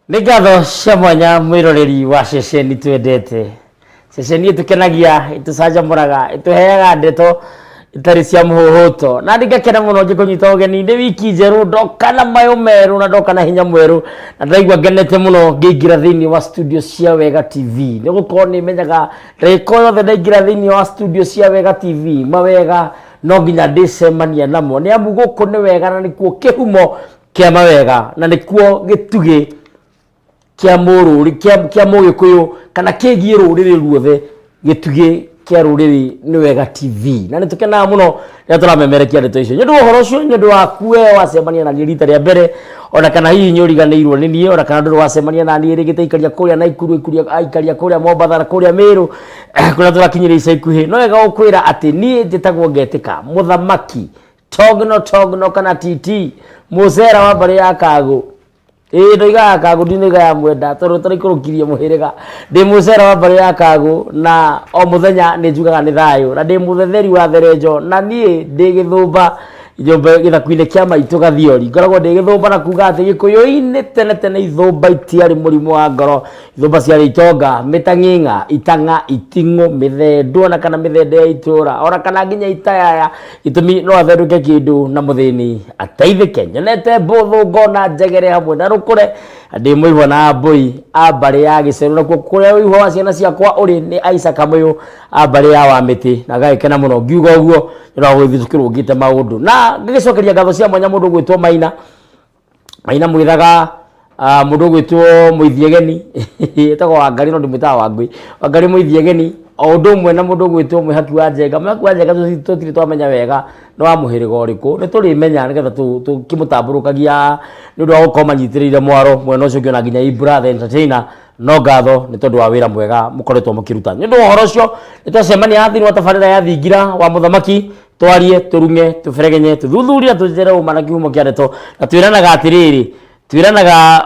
Nĩngatho cia mwanya mwĩroreri wa ceceni twendete. Ceceni ĩtũkenagia, ĩtũcanjamũraga, ĩtũheaga ndeto itarĩ cia mũhuhuto. Na ndingakena mũno ngĩkũnyita ũgeni nĩ wiki njerũ, ndoka na mayũ merũ na ndoka na hinya mwerũ. Na ndaigua ngenete mũno ngĩingĩra thĩinĩ wa studio cia Wega TV. Nĩgũkorwo nĩmenyaga ndagĩka yothe ndaingĩra thĩinĩ wa studio cia Wega TV, mawega no nginya ndĩcemania namo. Nĩ amu gũkũ nĩ wega na nĩkuo kĩhumo kĩa mawega na nĩkuo gĩtugĩ kia mũrũri kia mũgĩkũyũ kana kĩgiĩ rũrĩrĩ ruothe gĩtugĩ kia rũrĩrĩ nĩ Wega TV. Na nĩtũkenaga mũno rĩrĩa tũramemerekia ndeto icio. Nĩ ũndũ ũhoro ũcio, nĩ ũndũ waku we wacemania na rita rĩa mbere, ona kana hihi nĩũriganĩirwo nĩ niĩ, ona kana ndũrĩ wacemania na niĩ rĩngĩ taikaria kũrĩa Naikuru, aikaria kũrĩa Mombatha na kũrĩa Meru, kũrĩa tũrakinyĩria ica ikuhĩ. No wega gũkwĩra atĩ niĩ njĩtagwo Ngetĩka Mũthamaki Togno kana TT Mũcera wa mbarĩ ya Kagũ. Ndoigaga Kagũ ndinoigaga mwenda tondũ tũraikũrũkirie mũhĩrĩga. Ndĩ Mũcera wa mbarĩ ya Kagũ na o mũthenya nĩ njugaga nĩ thayũ, na ndĩ mũthetheri wa Therenjo, na niĩ ndĩ Gĩthũmba gĩthaku-inĩ kĩa maitũ Gathiori. Ngoragwo ndĩ Gĩthũmba na kuga atĩ Gĩkũyũ-inĩ tene Ithũmba itiarĩ mũrimũ wa ngoro. Ithũmba ciarĩ itonga, mĩtang'ing'a, itang'a, iting'ũ, mĩthendo na kana mĩthende ya itũra, ona kana nginya itayaya. Gĩtũmi no athendũke kĩndũ na mũthĩni ateithĩke. Nyonete mbũthũ, ngona njegere hamwe na rũkũre, ndĩ mũihwo na mbũi a mbarĩ ya Gĩceru, nakuo kũrĩa ũihwo wa ciana ciakwa ũrĩ nĩ Isaac Kamũyũ a mbarĩ ya Wamĩtĩ. Na ngagĩkena mũno ngiuga ũguo nĩ gũthiĩ tũkĩrũngĩte maũndũ. Na ngĩgĩcokeria ngatho cia mwanya mũndũ gwĩtwo Maina Mwithaga, mũndũ gwĩtwo Mũithiegeni etagwo Wangari no ndĩmwĩtaga Wangui, Wangari Mũithiegeni, o ũndũ ũmwe na mũndũ gwĩtwo Mwĩhaki wa Njenga. Mwĩhaki wa Njenga tũtirĩ twamenya wega no wa mũhĩrĩga ũrĩkũ, nĩ tũrĩmenya nĩgetha tũkĩmũtambũrũkagia nĩ ũndũ wa gũkorwo manyitĩrĩire mwaro mwena ũcio ũngĩ, ona nginya Ibra Entertainer. No ngatho nĩ tondũ wa wĩra mwega mũkoretwo mũkĩruta. Nĩ ũndũ wa ũhoro ũcio nĩ twacemania thĩinĩ wa tabarĩra ya Thingira wa Mũthamaki, twarie, tũrunge, tũberegenye, tũthuthuria, tũnjĩre ũma na kĩhumo kĩa ndeto, na twĩranaga atĩrĩrĩ, twĩranaga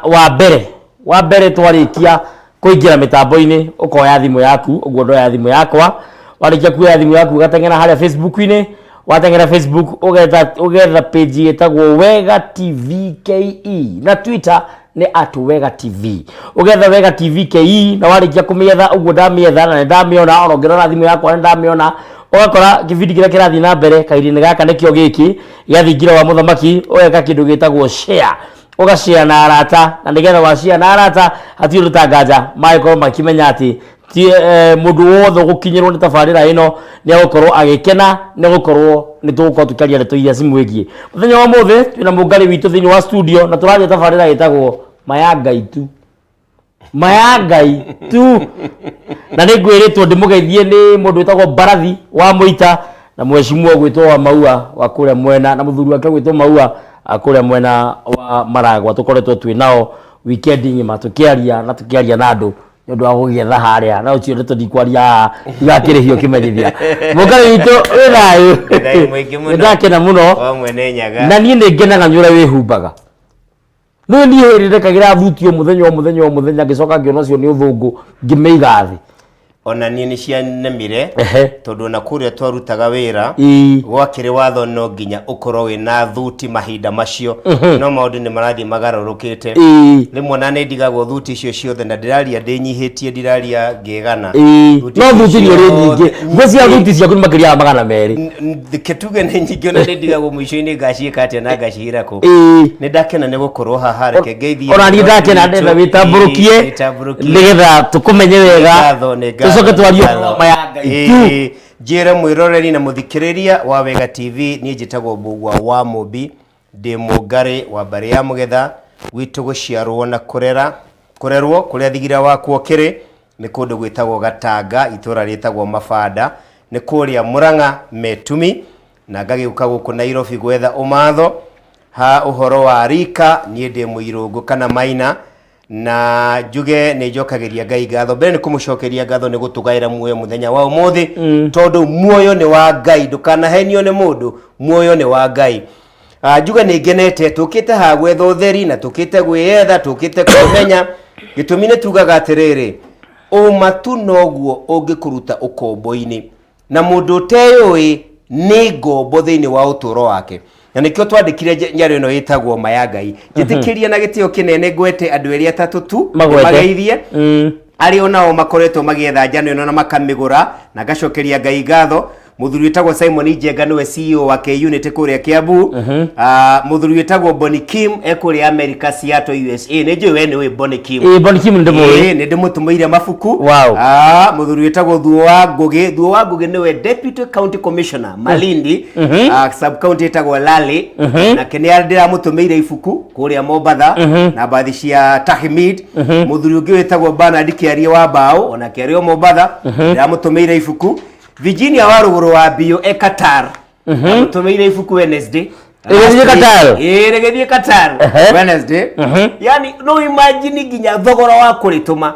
wa mbere twarĩkia kũingĩra mĩtambo-inĩ ũkoya thimũ yaku, ũguo ndoya thimũ yakwa, warĩkia kuoya thimũ yaku ũgateng'era harĩa Facebook-inĩ, wateng'era Facebook ũgetha page ĩtagwo Wega TV KE, na Twitter nĩ @Wega TV. Ũgetha Wega TV KE, na warĩkia kũmĩetha ũguo ndamĩetha na ndamĩona, ona ngĩrora thimũ yakwa nĩ ndamĩona, ũgakora kĩbindi kĩrĩa kĩrathiĩ na mbere kairĩ-inĩ gaka nĩkĩo gĩkĩ gĩa Thingira wa Mũthamaki, ũgeka kĩndũ gĩtagwo share, ũgashare na arata, na nĩgetha washare na arata hatirĩ rũtangaja magĩkorwo makĩmenya atĩ mũndũ wothe gũkinyĩrwo nĩ tabarĩra ĩno nĩ agũkorwo agĩkena, nĩ gũkorwo nĩ tũgũkorwo tũkĩaria ndeto iria cimwĩgiĩ. Mũthenya wa ũmũthĩ twĩna mũngarĩ witũ thĩinĩ wa studio na tũraria tabarĩra ĩtagwo Mayangai tu. Na nĩ ngwĩrĩtwo ndĩmũgeithie nĩ mũndũ wĩtagwo Mbarathi wa Mũita, na mheshimiwa gwĩtwo wa Maua wa kũrĩa mwena, na mũthuri wake gwĩtwo Maua kũrĩa mwena wa Maragwa. Tũkoretwo twĩ nao weekend ng'ima tũkĩaria na andũ nĩ ũndũ wa gũgĩetha harĩa, na ũcio ndeto ndikwaria haha igakĩrĩhio kĩmenyithia. Mũngarĩ witũ wĩ thayũ? Nĩndakena mũno, na niĩ nĩ ngenaga nĩ ũrĩa wĩhumbaga. No niĩ hĩrĩrekagĩra thuti o mũthenya ngĩcoka ngĩona ũcio nĩ ũthũngũ ngĩmĩiga thĩ. Ona niĩ nĩ cianemire tondũ na kũrĩa twarutaga wĩra gwakĩrĩ watho no nginya ũkorwo wĩna thuti mahinda macio, no maũndũ nĩ marathiĩ magarũrũkĩte. Rĩmwe na nĩ ndigagwo thuti icio ciothe na ndĩraria ndĩnyihĩtie, ndĩraria ngĩgana. No thuti nĩ ũrĩ nyingĩ, ngwĩciria thuti ciaku nĩ makĩria ya 200. Kĩtuge nĩ nyingĩ, ona nĩ ndigagwo mũico-inĩ ngaciĩka atĩa na ngacihĩra kũ. Nĩ ndakena nĩ gũkorwo haha, reke ngeithie. Ona niĩ ndakena ndetha wĩtambũrũkie nĩgetha tũkũmenye wega. Soke twario Mayangai tu. Njĩra mwĩroreri na mũthikĩrĩria wa Wega TV, niĩ njĩtagwo Mbugua wa Mũmbi, ndĩ mũngarĩ wa mbarĩ ya Mũgetha, gwitũ gũciarwo na kũrerwo kũrĩa Thingira wakwo kĩrĩ nĩ kũndũ gwĩtagwo Gatanga, itũra rĩtagwo Mabanda, nĩ kũrĩa Mũrang'a Metumi, na ngagĩũka gũkũ Nairobi gwetha ũmatho ha ũhoro wa rika. Niĩ ndĩ Mũirũngũ kana Maina, na njuge nĩ njokagĩria Ngai ngatho. Mbere nĩ kũmũcokeria ngatho nĩ gũtũgaĩra muoyo mũthenya wa ũmũthĩ, tondũ muoyo nĩ wa Ngai, ndũkanahenio nĩ mũndũ, muoyo nĩ wa Ngai. Njuge nĩ ngenete, tũkĩte ha gwetha ũtheri na tũkĩte gwĩyetha, tũkĩte kũmenya. Gĩtũmi nĩ tugaga atĩrĩrĩ, ũma tu noguo ũngĩkũruta ũkombo-inĩ, na mũndũ ũteyũĩ nĩ ngombo thĩinĩ wa ũtũũro wake. na nikio twandikire nyaro ino yitagwo Mayangai gitikiria na gitio kinene gwete andu eri atatu tu mageithie ari onao makoretwo magietha njano ino na makamigura na gacokeria Ngai ngatho. Muthuri witagwo Simon Njenga niwe CEO wa K-Unity kuria Kiambu. Muthuri witagwo Bonnie Kim ekuria America, Seattle, USA. Nejo we niwe Bonnie Kim. Bonnie Kim ndimwe. Ni ndimutumaire mafuku. Wow. Muthuri witagwo Thuo wa Ngugi niwe Deputy County Commissioner Malindi. Sub county itagwo Lali. Na kenia ndiramutumaire ifuku kuria Mombasa na baadhi cia Tahmid. Muthuri ungi witagwo Bernard Kiaria wa Bao ona Kiaria Mombasa ndiramutumaire ifuku. Virginia wa ruguru wa Bio Qatar. Amutumeire ifuku Wednesday. Regethie Qatar. Wednesday. Yani no imagine ginya thogora wa kurituma.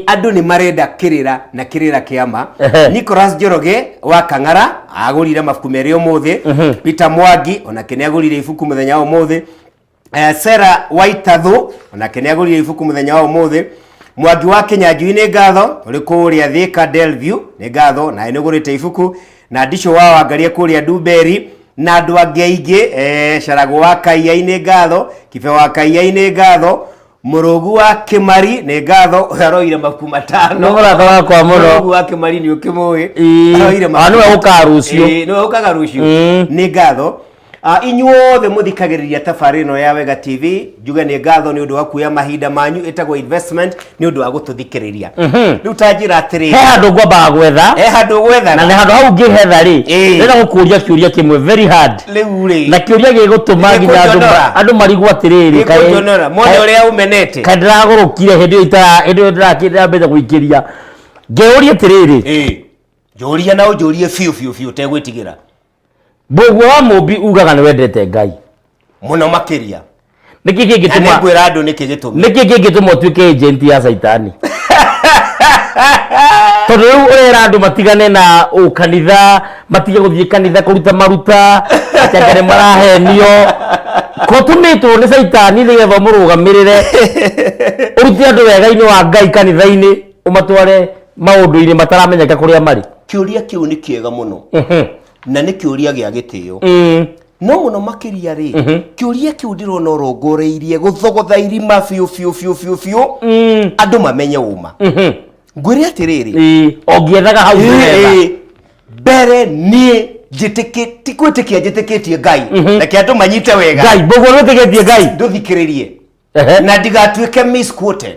Andu ni marenda kirira na kirira kiama. Nicholas Njoroge wa Kang'ara agurire mafuku meri umuthi. Peter Mwangi ona kene agurire ifuku muthenya umuthi. Sarah Waitadhu ona kene agurire ifuku muthenya wa umuthi. Mwangi wa Kinyanjui ni ngatho uri kuria Thika Delview ni ngatho na ene gurite ifuku na Ndisho wa Wangaria kuria Duberi na andu angi aingi Sharago wa Kaia ni ngatho Kibe wa Kaia ni ngatho Murugu wa Kimari ni ngatho aroire mafuku matano no mura kwa muno Murugu wa Kimari ni ukimui aroire mafuku anu ukarucio no ukagarucio ni ngatho inyuothe muthikagiriria tabarino ya Wega TV juga ni ngatho ni undu wa kuya mahinda manyu itagwo investment ni undu wa gututhikiriria riu tanjira atiri he handu ngwamba gwetha na ne handu hau ngihetha ri ndira gukuria kiuria kimwe very hard riu ri na kiuria gigutuma nginya andu marigwa atiriri kai mone uria umenete kandiragurukire hindi ndirakira mbere guikiria ngeuria atiriri njuria na unjurie fiu tegwitigira Mbugua wa Mumbi ugaga ni wendete Ngai muno makiria niki kingituma ne kwira andu niki gituma tuike agent ya Saitani tondu urera andu matigane na ukanitha matige guthie kanitha kuruta maruta atengere marahenio ko tumitwo ni Saitani nigetha murugamirire uruti andu wega-ini wa Ngai kanitha-ini umatware maundu-ini mataramenyeka kuria mari kiuria kiu ni kiega muno na ni kiuria gia gitio no muno makiria ri kiuria kiu ndirona urongoreirie guthogotha irima fiu andu mamenye uma ngwire atiriri ongiethaga hau bere nie tikutikia njitikitie Ngai na kiandu manyite wega Ngai Mbugua nutikitie Ngai nduthikiririe na ndigatuike misquoted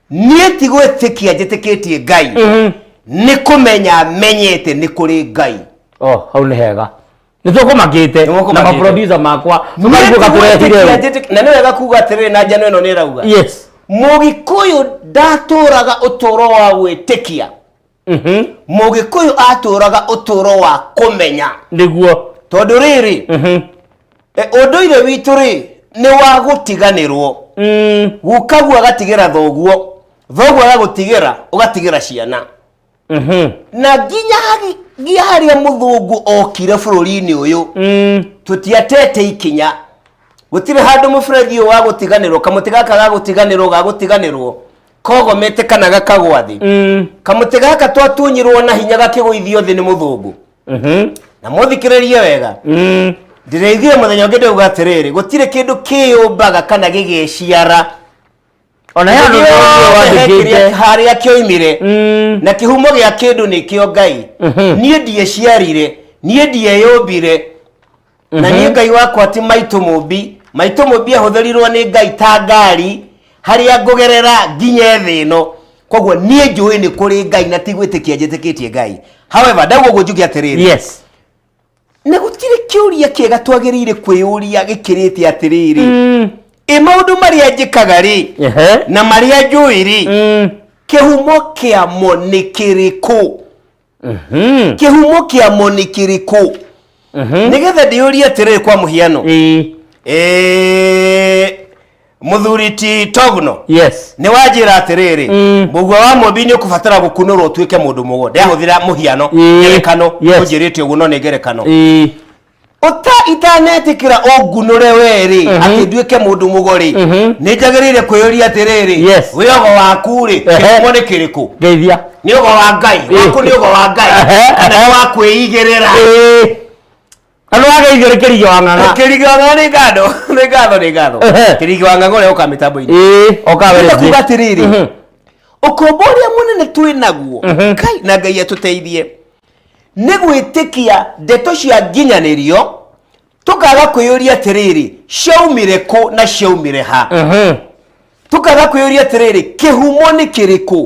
nie tigwitikia njitikitie Ngai ni kumenya menyete ni kuri Ngai hau ni hega nitukumakite na ma producer makwa tukaiguka turehire na ni wega kuga atiriri na njano ino ni rauga yes Mugikuyu ndaturaga uturo wa gwitikia Mugikuyu aturaga uturo wa kumenya niguo tondu riri unduire witu ri ni wa gutiganirwo gukagu agatigira thoguo agagutigira ugatigira ciana na nginya haria muthungu okire bururi-ini uyu tutiatete ikinya gutire handu mufredi wa gutiganirwo kamuti gaka ga gutiganirwo kogomete kana gakagwa thi kamuti gaka twatunyirwo na hinya gakiguithio thi ni muthungu na muthikiririe wega ndireithire muthenya ungi ndauga atiriri gutire kindu kiyumbaga kana gigeciara ona yandu wandikite haria kioimire na kihumo gia kindu ni kio Ngai nie ndieciarire nie ndieyombire na nie Ngai wakwa ti Maitu Mumbi ahuthirirwo ni Ngai ta ngari haria ngugerera nginya thino koguo nie njui ni kuri Ngai na tigwitikia njitikitie Ngai however ndauga uguo njuge atiriri yes na gutire kiuria kiega twagirire kwiyuria gikirite atiriri maundu maria njikaga ri na maria njui ri kihumo kiamo ni kiriku kihumo kiamo ni kiriku nigetha ndiuria atiriri kwa muhiano muthuri ti Togno yes ni wajira atiriri Mbugua wa Mumbi ni ukubatara gukunurwo tuike mundu mugo ndahuthira muhiano ngerekano unjirite uguo no ni ngerekano itanetikira ogunure weri ati nduike mundu mugori ni njagirire kwiyuria atiriri wiogo waku ri kihumo ni kiriku geithia ni ugo wa Ngai waku ni ugo wa Ngai kana wa kwiyigirira anu ageithio nĩ Kĩrigi wa Ng'ang'a. Kĩrigi wa Ng'ang'a nĩ ngatho Kĩrigi wa Ng'ang'a ũrĩa ũka mĩtambo-inĩ oka Wednesday. kuga atĩrĩrĩ ũkombo ũrĩa mũnene twĩ naguo Ngai na Ngai atũteithie nĩ gwĩtĩkia ndeto cia nginyanĩrio tukaga kwĩyũria atĩrĩrĩ ciaumire kũ na ciaumire ha. Tukaga kwĩyũria atĩrĩrĩ kĩhumo nĩ kĩrĩkũ.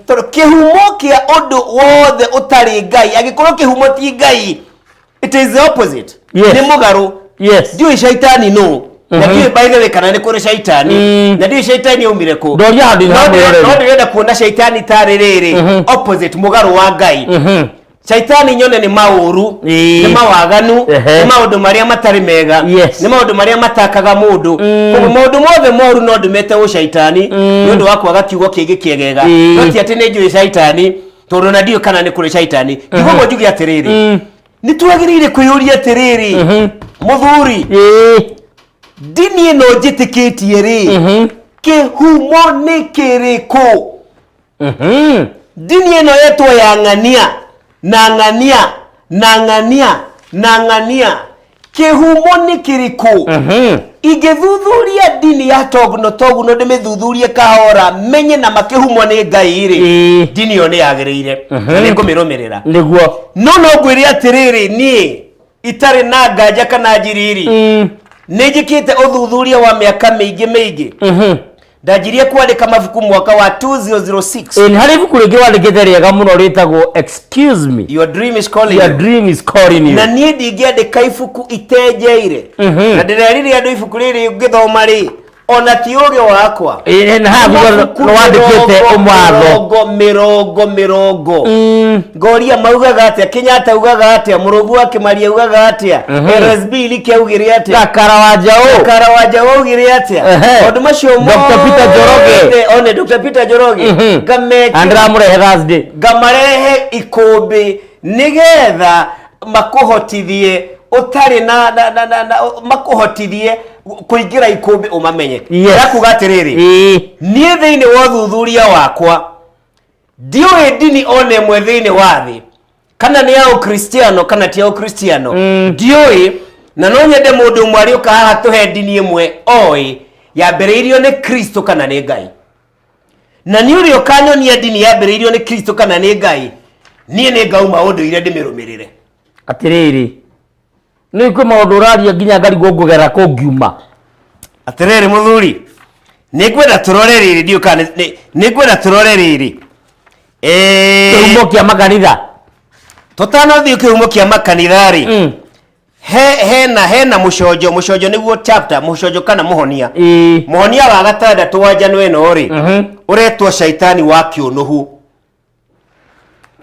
Tondũ kĩhumo kĩa ũndũ wothe ũtarĩ Ngai angĩkorwo kĩhumo ti Ngai, it is the opposite. Nĩ mũgarũ. Ndiũĩ shaitani no. Na ndiũĩ by the way kana nĩ kũrĩ shaitani. Na ndiũĩ shaitani yaumire kũ. No ndĩrenda kuona shaitani tarĩ rĩrĩ opposite mũgarũ wa Ngai. Shaitani nyone nĩ maũru, nĩ mawaganu, nĩ maũndũ marĩa matarĩ mega, nĩ maũndũ marĩa matakaga mũndũ. Koguo maũndũ mothe moru no ndũmete shaitani nĩ ũndũ wa kwaga kiugo kĩngĩ kĩegega. No ti atĩ nĩ njũĩ shaitani tondũ na ndiũĩ kana nĩ kũrĩ shaitani. Kiugo njuge atĩrĩrĩ nĩ twagĩrĩire kwĩyũria atĩrĩrĩ mũthuri ndini ĩno njĩtĩkĩtie rĩ kĩhumo nĩ kĩrĩkũ. Ndini ĩno yetwo ya ng'ania na ng'ania kĩhumo nĩ kĩrĩkũ. Ingĩthuthuria ndini ya toguno ndĩmĩthuthurie kahora menye na makĩhumo nĩ Ngai rĩ ndini ĩyo nĩ yagĩrĩire na nĩ ngũmĩrũmĩrĩra. No ngwĩre atĩrĩrĩ niĩ itarĩ na nganja kana njiriri nĩ njĩkĩte ũthuthuria wa mĩaka mĩingĩ. Ndajirie kuandika mabuku mwaka wa 2006. Harĩ ibuku rĩngĩ wandĩkĩte rĩega mũno rĩtagwo Excuse Me. Your dream is calling Your dream is calling you. Na niĩ ndingĩandĩka ibuku itenjeire. Na ndĩrerire andũ ibuku rĩrĩ ngĩthoma rĩ ona ti ũgĩ wakwa. Na wandĩkĩte mĩrongo. Ngoria maugaga atĩa, Kenyatta augaga atĩa, Mũrũgu wa Kĩmaria augaga atĩa, LSB Liki augire atĩa, Gakara wa Njaũ augire atĩa. Maũndũ macio Dr. Peter Njoroge. One Dr. Peter Njoroge. Andĩramũrehe Thursday. Ngamarehe ikũmbĩ nĩgetha makũhotithie ũtarĩ na makũhotithie kũingĩra ikũmbĩ ũmamenye. Kuga atĩrĩrĩ niĩ thĩinĩ wa ũthuthuria wakwa ndiũĩ ndini ona ĩmwe thĩinĩ wa thĩ kana nĩ ya ũkristiano kana ti ya ũkristiano ndiũĩ. Na no nyende mũndũ ũmwe arĩũka haha tũhe ndini ĩmwe oĩ yambĩrĩirio nĩ Kristo kana nĩ Ngai. Na nĩ ũrĩa ũkanyonia ndini yambĩrĩirio nĩ Kristo kana nĩ Ngai niĩ nĩ ngauma ũndũire ndĩmĩrũmĩrĩre. Atĩrĩrĩ nĩ kwĩ maũndũ ũraria nginya ngarigwo ngũgera kũngiuma. Atĩrĩrĩ mũthuri nĩngwenda tũrore rĩrĩ nĩngwenda tũrore rĩrĩ kĩhumo kĩa makanitha tũtanathiĩ kĩhumo kĩa makanitha rĩ hena mũconjo nĩguo chapter mũconjo kana mũhonia wa 6 wa Njanũari ĩno rĩ ũretwo shaitani wa kĩũnũhu.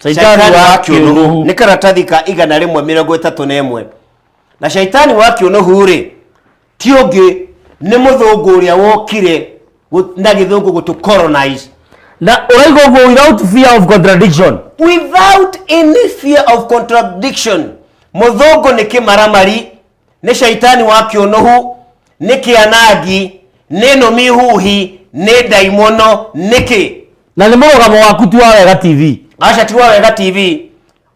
Shaitani wa kĩũnũhu nĩ karatathi ka 131. Na shaitani wa kĩũnũhu rĩ ti ũngĩ nĩ mũthũngũ ũrĩa wokire na gĩthũngũ gũtũ colonize. Na ũraiga ũguo without fear of contradiction. Without any fear of contradiction. Mũthũngũ nĩ kĩmaramari, nĩ shaitani wa kĩũnũhu, nĩ kĩanangi, nĩ nũmi huhi, nĩ ndaimono, nĩkĩ. Na nĩ mũrũgamo waku ti wa Wega TV. Aca ti wa Wega TV.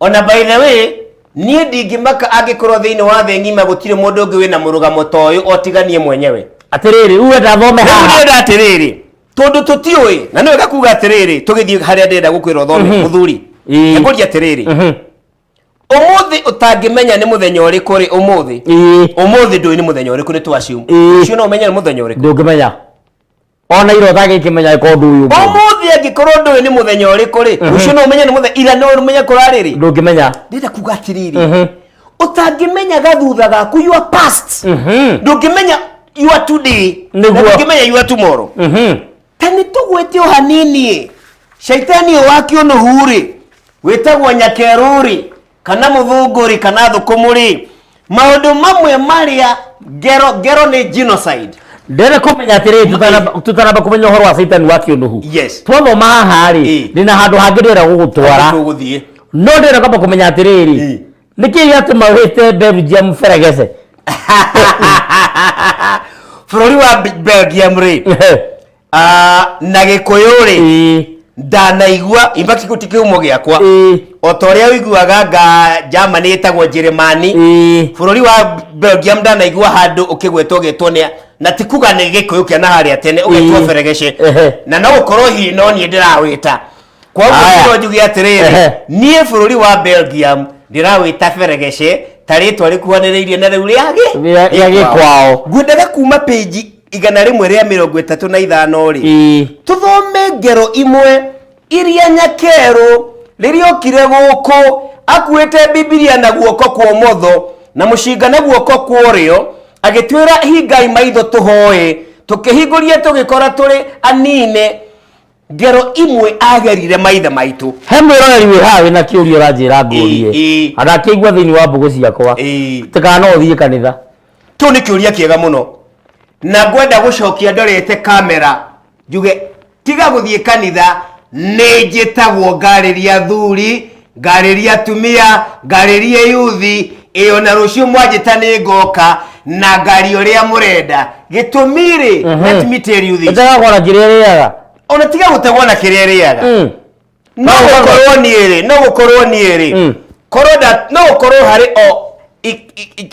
Ona by the way niĩ ndingĩmaka angĩkorwo thĩinĩ wa thĩ ng'ima gũtirĩ mũndũ ũngĩ wĩna mũrũgamo ta ũyũ otiganie mwenyewe. Atĩrĩrĩ uwenda thome haha. Nĩ atĩrĩrĩ tondũ tũtiũĩ na nĩ wega kuga atĩrĩrĩ tũgĩthiĩ harĩa ndĩrenda gũkwĩra ũthome mũthuri. Ngũria atĩrĩrĩ ũmũthĩ ũtangĩmenya nĩ mũthenya ũrĩkũ rĩ ũmũthĩ ndũĩ nĩ mũthenya ũrĩkũ nĩ twacium ũcio no ũmenye nĩ mũthenya ũrĩkũ. Ndũngĩmenya ona iro ũtangĩkĩmenya ko ndũĩ ũmũthĩ angĩkorwo ndũĩ nĩ mũthenya ũrĩkũ rĩ ũcio no ũmenye nĩ mũthenya ira no ũmenye kũrarĩ ndũngĩmenya. Ndĩrenda kuga atĩrĩrĩ ũtangĩmenya gathutha gaku your past ndũngĩmenya your today ndũngĩmenya your tomorrow. Tani tũgwĩte o hanini shaitani wa kĩũnũhu rĩ wĩtagwo nyakerũ kana mũthũngũ kana thũkũmũ rĩ maũndũ mamwe marĩa ngero nĩ genocide. Ndĩrenda kũmenya atĩrĩrĩ tutanamba kũmenya ũhoro wa shaitani wa kĩũnũhu. Twathoma haha rĩ ndĩna handũ hangĩ ndĩrenda gũgũtwara no ndĩrenda kwamba kũmenya atĩrĩrĩ nĩkĩ gĩatũma wĩte Belgium Feregeze. Bũrũri wa Belgium rĩ na Gĩkũyũ rĩ ndanaigua imbaki gutike umo giakwa o toria wiguaga Germany etagwo Germany bururi wa Belgium ndanaigua handu ukigwetwo getwo na tikuga ni gikuyu kia na haria tene ugetwo feregeshe na no ukorwo hi no ni ndirawita kwa uguo njugi atiriri nie bururi wa Belgium ndirawita feregeshe taritwa rikuhaniriirie na riu riagi kwao ngwendaga kuma page 135 ri tuthome ngero imwe iria nyakeru riria okire guku akuite Biblia na guoko kwa umotho na mushinga na guoko kwa urio agitwira hingai maitho tuhoe tukihinguria tugikora turi anine ngero imwe agerire maitha maitu he mwiroreri wi hawe na kiurio ranjira ngurie adakeigwa thini wa mbugu ciakwa tikana uthie kanitha tu ni kiuria kiega muno na ngwenda gucokia ndorete kamera njuge tiga guthie kanitha nejitagwo ngariria thuri ngariria tumia ngariria yuthi iyo na rucio mwajita ni ngoka na ngari uria murenda gitumiri let me tell you this etaga kora kireriaga ona tiga gutegwo na kireriaga no gukorwo nieri koroda no gukorwo hari o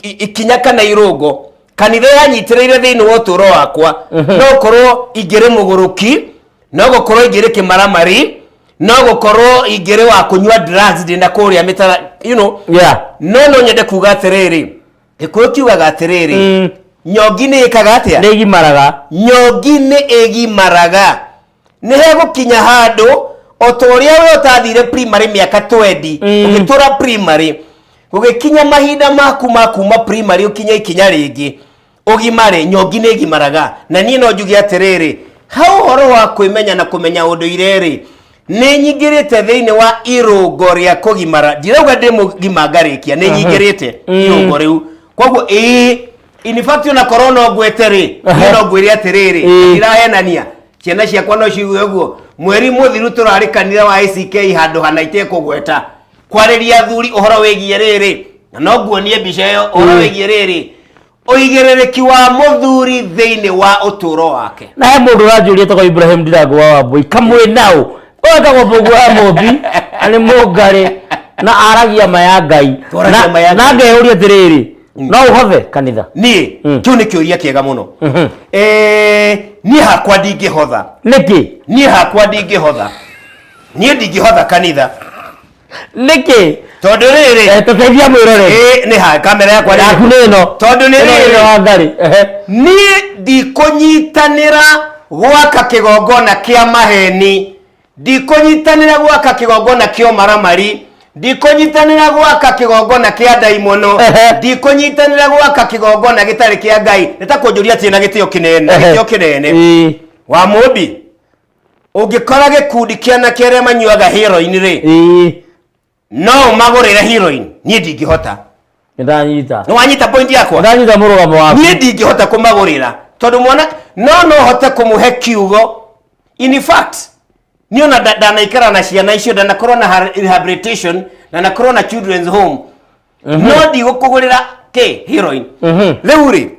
ikinya kana irungo kanitha yanyitireire thiini wa uturo wakwa no gukorwo ingire muguruki no gukorwo ingire kimaramari no gukorwo ingire wa kunywa drugs ndina kuria mitara no nyende kuga atiriri gikuyu kiugaga atiriri nyongi ni ikaga atia ni igimaraga nyongi ni igimaraga ni hegukinya handu otoria we utathire primary miaka 20 ugitura primary ugikinya mahinda makuma primary ukinya ikinya ringi ugimare nyongi ni igimaraga na nie no njugi atiriri hau horo wa kwimenya na kumenya unduire ri ni nyingirite thiini wa irungo ria kugimara ndirauga ndi mugima ngarikia ni nyingirite irungo riu koguo in fact na corona gweteri no gwiri atiriri ndirahenania ciana ciakwa no ciuge uguo mweri muthiru turari kanitha wa ICK handu hanaite kugweta kwariria thuri uhoro wigie riri na no nguonie mbica iyo uhoro wigie riri uigirereki wa muthuri thiini wa uturo wake na he mundu ranjuria toko Ibrahim Ndirangu wa Wambui kamwe nao oga gobogwa mobi ani mugari na aragia maya ngai na ngeuria tiriri no uhothe kanitha ni kiu ni kiuria kiega muno ni hakwa ndingihotha niki ni hakwa ndingihotha ni ndingihotha kanitha niki tondu riri tuteithia mwirore ni ha kamera yakwa yaku nino tondu ni riri wa ngari ni ndikunyitanira gwaka kigongona kia maheni ndikunyitanira gwaka kigongona kio maramari ndikunyitanira gwaka kigongona kia daimono ndikunyitanira gwaka kigongona gitari kia ngai nitakunjuria tina gitio kinene wa mubi ungikora gikundi kia na kere manyuaga heroin ri no magurire heroin nie ndingihota ndanyita no wanyita point yakwa ndanyita murugamo waku nie ndingihota kumagurira tondu mwana no hote kumuhe kiugo in fact niona ndanaikara na ciana icio ndanakorwo na rehabilitation na nakorwo na children's home no ndigukugurira heroin riu ri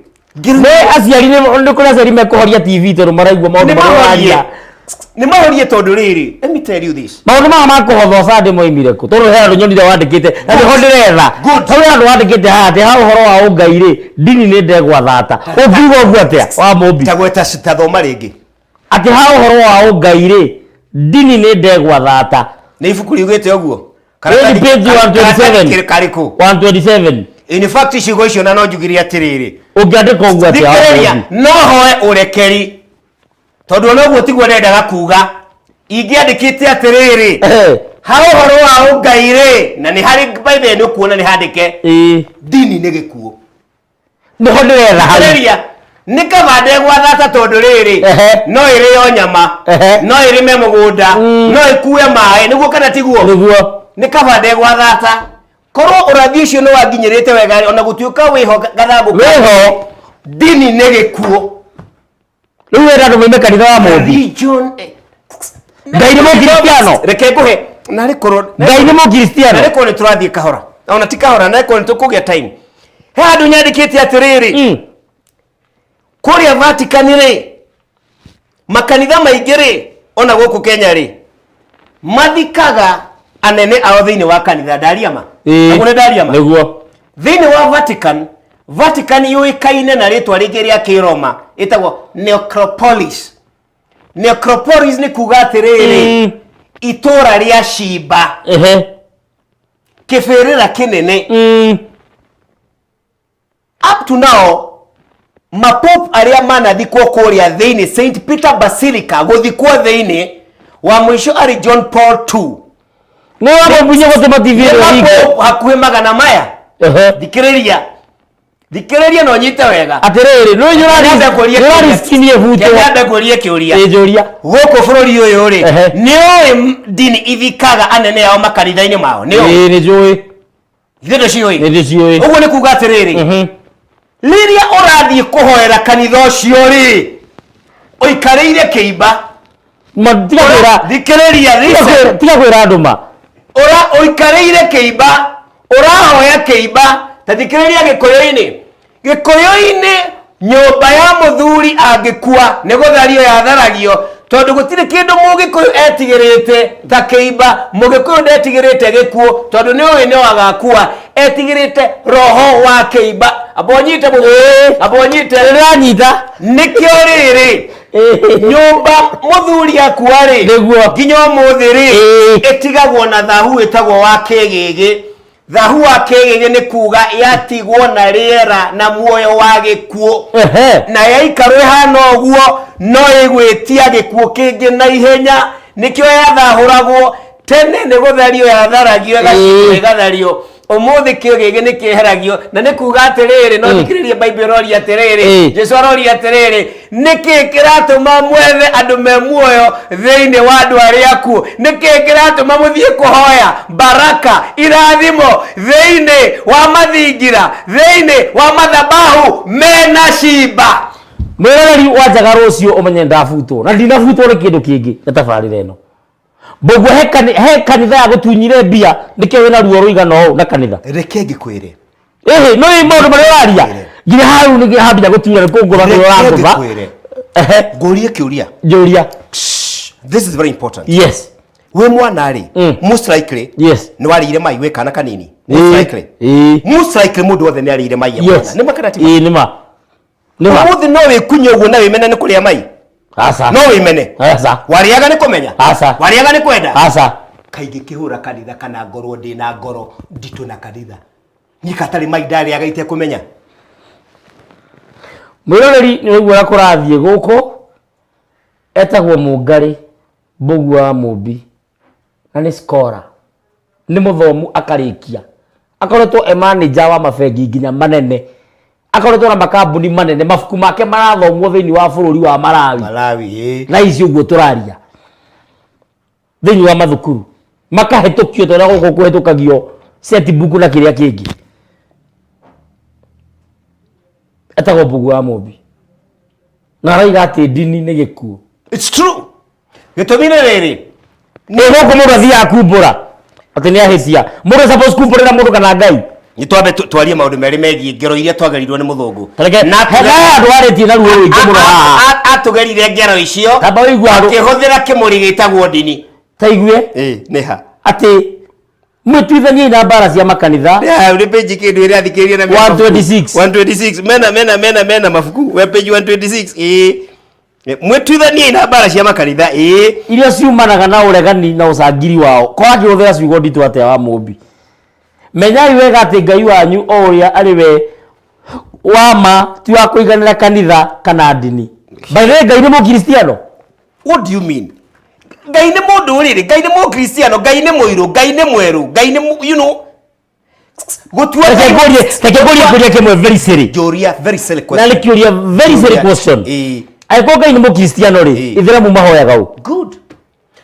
me aciari ni kuna aciari mekuhoria TV tondu maraigua maundu mararia ni mahorie tondu riri let me tell you this maundu ma kuhotho sande moimire ku tondu he andu nyonire wandikite na ndiho ndiretha tondu andu wandikite hati ha uhoro wa ungai ri dini ni ndegwa thata ukiuga uguo atia wa mumbi tagweta citathoma ringi ati ha uhoro wa ungai ri dini ni ndegwa thata ni ibuku riugite uguo page 127 kariku 127 in fact ciugo icio na no njugiria atiriri ungiandika uguo atia no hoe urekeri tondu no guo tiguo ndendaga kuga ingiandikite atiriri ha uhoro wa ungai ri na ni hari bible ni ukuona ni handike dini ni gikuo niho ndiretha haleluya ni kabande gwa thata tondu riri no iri yo nyama no irime mugunda no ikue mai niguo kana tiguo niguo ni kabande gwa thata korwo urathi ucio no wanginyirite wega ona gutuika wiho gathambu wiho dini ni gikuo riu wera ndu muime kanitha wa mumbi religion ngai ni mukristiano reke nguhe na rikorwo ngai ni mukristiano na rikorwo ni turathie kahora ona ti kahora na rikorwo ni tukugia time he andu nyandikite atiriri kuria Vatican ri makanitha maingĩ ri ona gũkũ Kenya ri mathikaga anene ao thiini wa kanitha ndariama agone ndariama niguo thiini wa Vatican yuikaine na ritwa ringi ria Kiroma itagwo Necropolis ni kuga atiriri itura ria Shimba kibirira kinene up to now mapope aria manathikwo kuria thiini St Peter Basilica guthikwo thiini wa mwisho ari John Paul II no wabunya gutuma TV ro hakuhe magana maya thikiriria no nyite wega atiriri no nyurari skinie huto nyambe kuria kiuria ejoria guku bururi uyu ri ni dini ithikaga anene ao makanitha-ini mao ni joi thindo cioi ni cioi uguo ni kuga atiriri liria urathie kuhoera kanitha ucio ri uikariire kiimba tiga kwira nduma uikariire kiimba urahoya kiimba tathikiriria gikuyu-ini nyumba ya muthuri angikua ni guthario yatharagio tondu gutire kindu mugikuyu etigirite ta kiimba mugikuyu ndetigirite gikuo tondu ni uyu ni wagakua etigirite roho wa kiimba abonyite ranyita nikio riri nyumba muthuri akua ri nginya umuthi ri itigagwo na thahu itagwo wa kigigi thahu wa kigigi ni kuga yatigwo na riera na muoyo wa gikuo na yaikarwo ihana uguo no igwitia gikuo kingi na ihenya nikio yathahuragwo tene ni guthario yatharagio gathario umuthi kio gigi ni kiheragio na ni kuga atiriri no thikiririe Bible rori atiriri Jesu rori atiriri niki kiratuma mwethe andu me muoyo thiini wa andu ariaku niki kiratuma muthie kuhoya baraka irathimo thiini wa mathingira thiini wa mathabahu mena Shimba mwireri wa njaga rucio umenye ndafutwo na ndinafutwo ni kindu kingi na tabarira ino bogo he kanitha ya gutunyire mbia ndike wina ruo ruigana o na kanitha reke gikwire no imaundu mari waria nginya hau ni hambia gutunyira kungura ruo ranguva gorie kiuria juria this is very important yes we mwana ri most likely yes ni warire mai we kana kanini most likely mundu othe ni arire mai yes ni makanati nima muthi no we kunye uguo na we mena ni kuria mai asa no we mene asa wariaga ni kumenya asa wariaga ni kwenda asa kaingi kihura kanitha kana ngorwo ndi na ngoro nditu na kanitha nyikatari mai ndari agaite kumenya mwiroreri ni wigura kurathie guku etagwo Mungari Mbugu wa Mumbi na ni skora ni muthomu akarikia akoretwo manager wa mabengi nginya manene akoretwo na makambuni manene mafuku make marathomwo thiini wa bururi wa Malawi na ici uguo turaria thiini wa mathukuru makahetukio tondu guku kuhetukagio setbook na kiria kingi etagwo Mbugu wa Mumbi na raiga ati dini ni gikuo it's true gitumire riri ni guku mundu athia kumbura ati ni ahitia mundu suppose kumburira mundu kana Ngai ni twambe twarie maundu meri megie ngero iria twagarirwo ni muthungu na andu aritie na ruo ruingi muno atugerire ngero icio tamba wigwa akihuthira kimuri gitagwo dini taigwe ni ha ati mwitwithanie na mbara cia makanitha uri page kindu iria thikiririe na 126 mena mafuku we page 126 mwitwithanie na mbara cia makanitha iria ciumanaga na uregani na ucangiri wao kwa giuthira ciugo nditu atia wa Mumbi menyai wega ati Ngai wanyu o uria ari we wama ti wa kuiganira kanitha kana dini baile Ngai ni mukristiano what do you mean Ngai ni mundu riri Ngai ni mukristiano Ngai ni muiru Ngai ni mweru Ngai ni you know gutua kuria kimwe very silly joria very silly question na likiuria very silly question aiko Ngai ni mukristiano ri ithiramu mahoyaga u good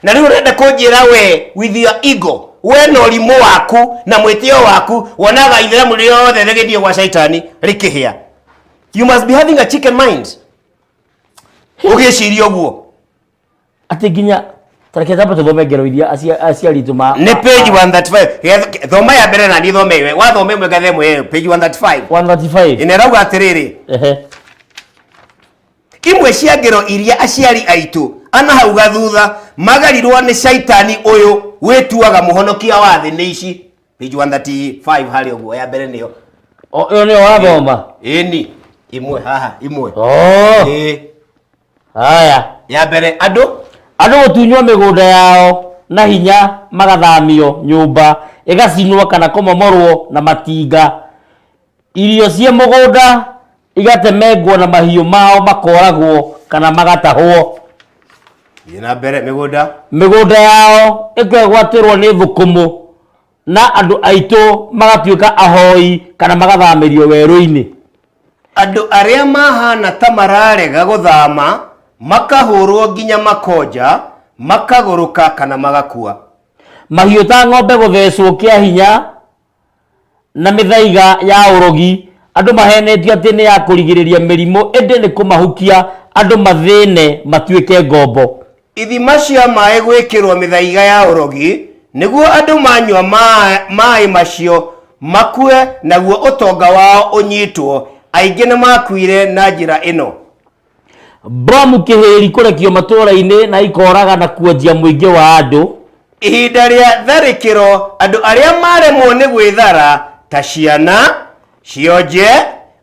na riu renda kunjira we with your ego we no rimu waku na mwitio waku wonaga ithiramu riothe rigidio gwa shaitani rikihia you must be having a chicken mind ugiciria uguo ati nginya tareke thapa tuthome ngero iria aciari tuma ni page 135 thoma ya mbere na ni thome iwe wathome mwe gathe mwe page 135 inarauga atiriri imwe cia ngero iria aciari aitu ana hau gathutha magarirwo ni shaitani uyu wituaga muhonokia wa thi ni ici page 135 hari uguo ya mbere niyo yo ni wathoma ini imwe haha imwe haya ya mbere andu gutunywo migunda yao na hinya magathamio nyumba igacinwo kana komomorwo na matinga irio cie mugunda igatemengwo na mahiũ mao makoragwo kana magatahwo na mbere migunda yao ikegwatirwo ni thukumu na andu aitu magatuika ahoi kana magathamirio werũ-inĩ andu aria mahana ta mararega guthama makahurwo nginya makonja makaguruka kana magakua mahiũ ta ng'ombe guthecwo kia hinya na mithaiga ya urogi andu mahenetio ati ni ya kurigiriria mirimo ende ni kumahukia andu mathine matuike ngombo ithima cia maĩ gwĩkĩrwo mĩthaiga ya ũrogi nĩguo andũ manyua maĩ macio makue naguo ũtonga wao ũnyitwo aingĩ nĩ makuire na njĩra ĩno bomu kĩhĩri kũrekio matũũra-inĩ na ikoraga na kuonjia mũingĩ wa andũ ihinda rĩa tharĩkĩro andũ arĩa maremwo nĩ gwĩthara ta ciana cionje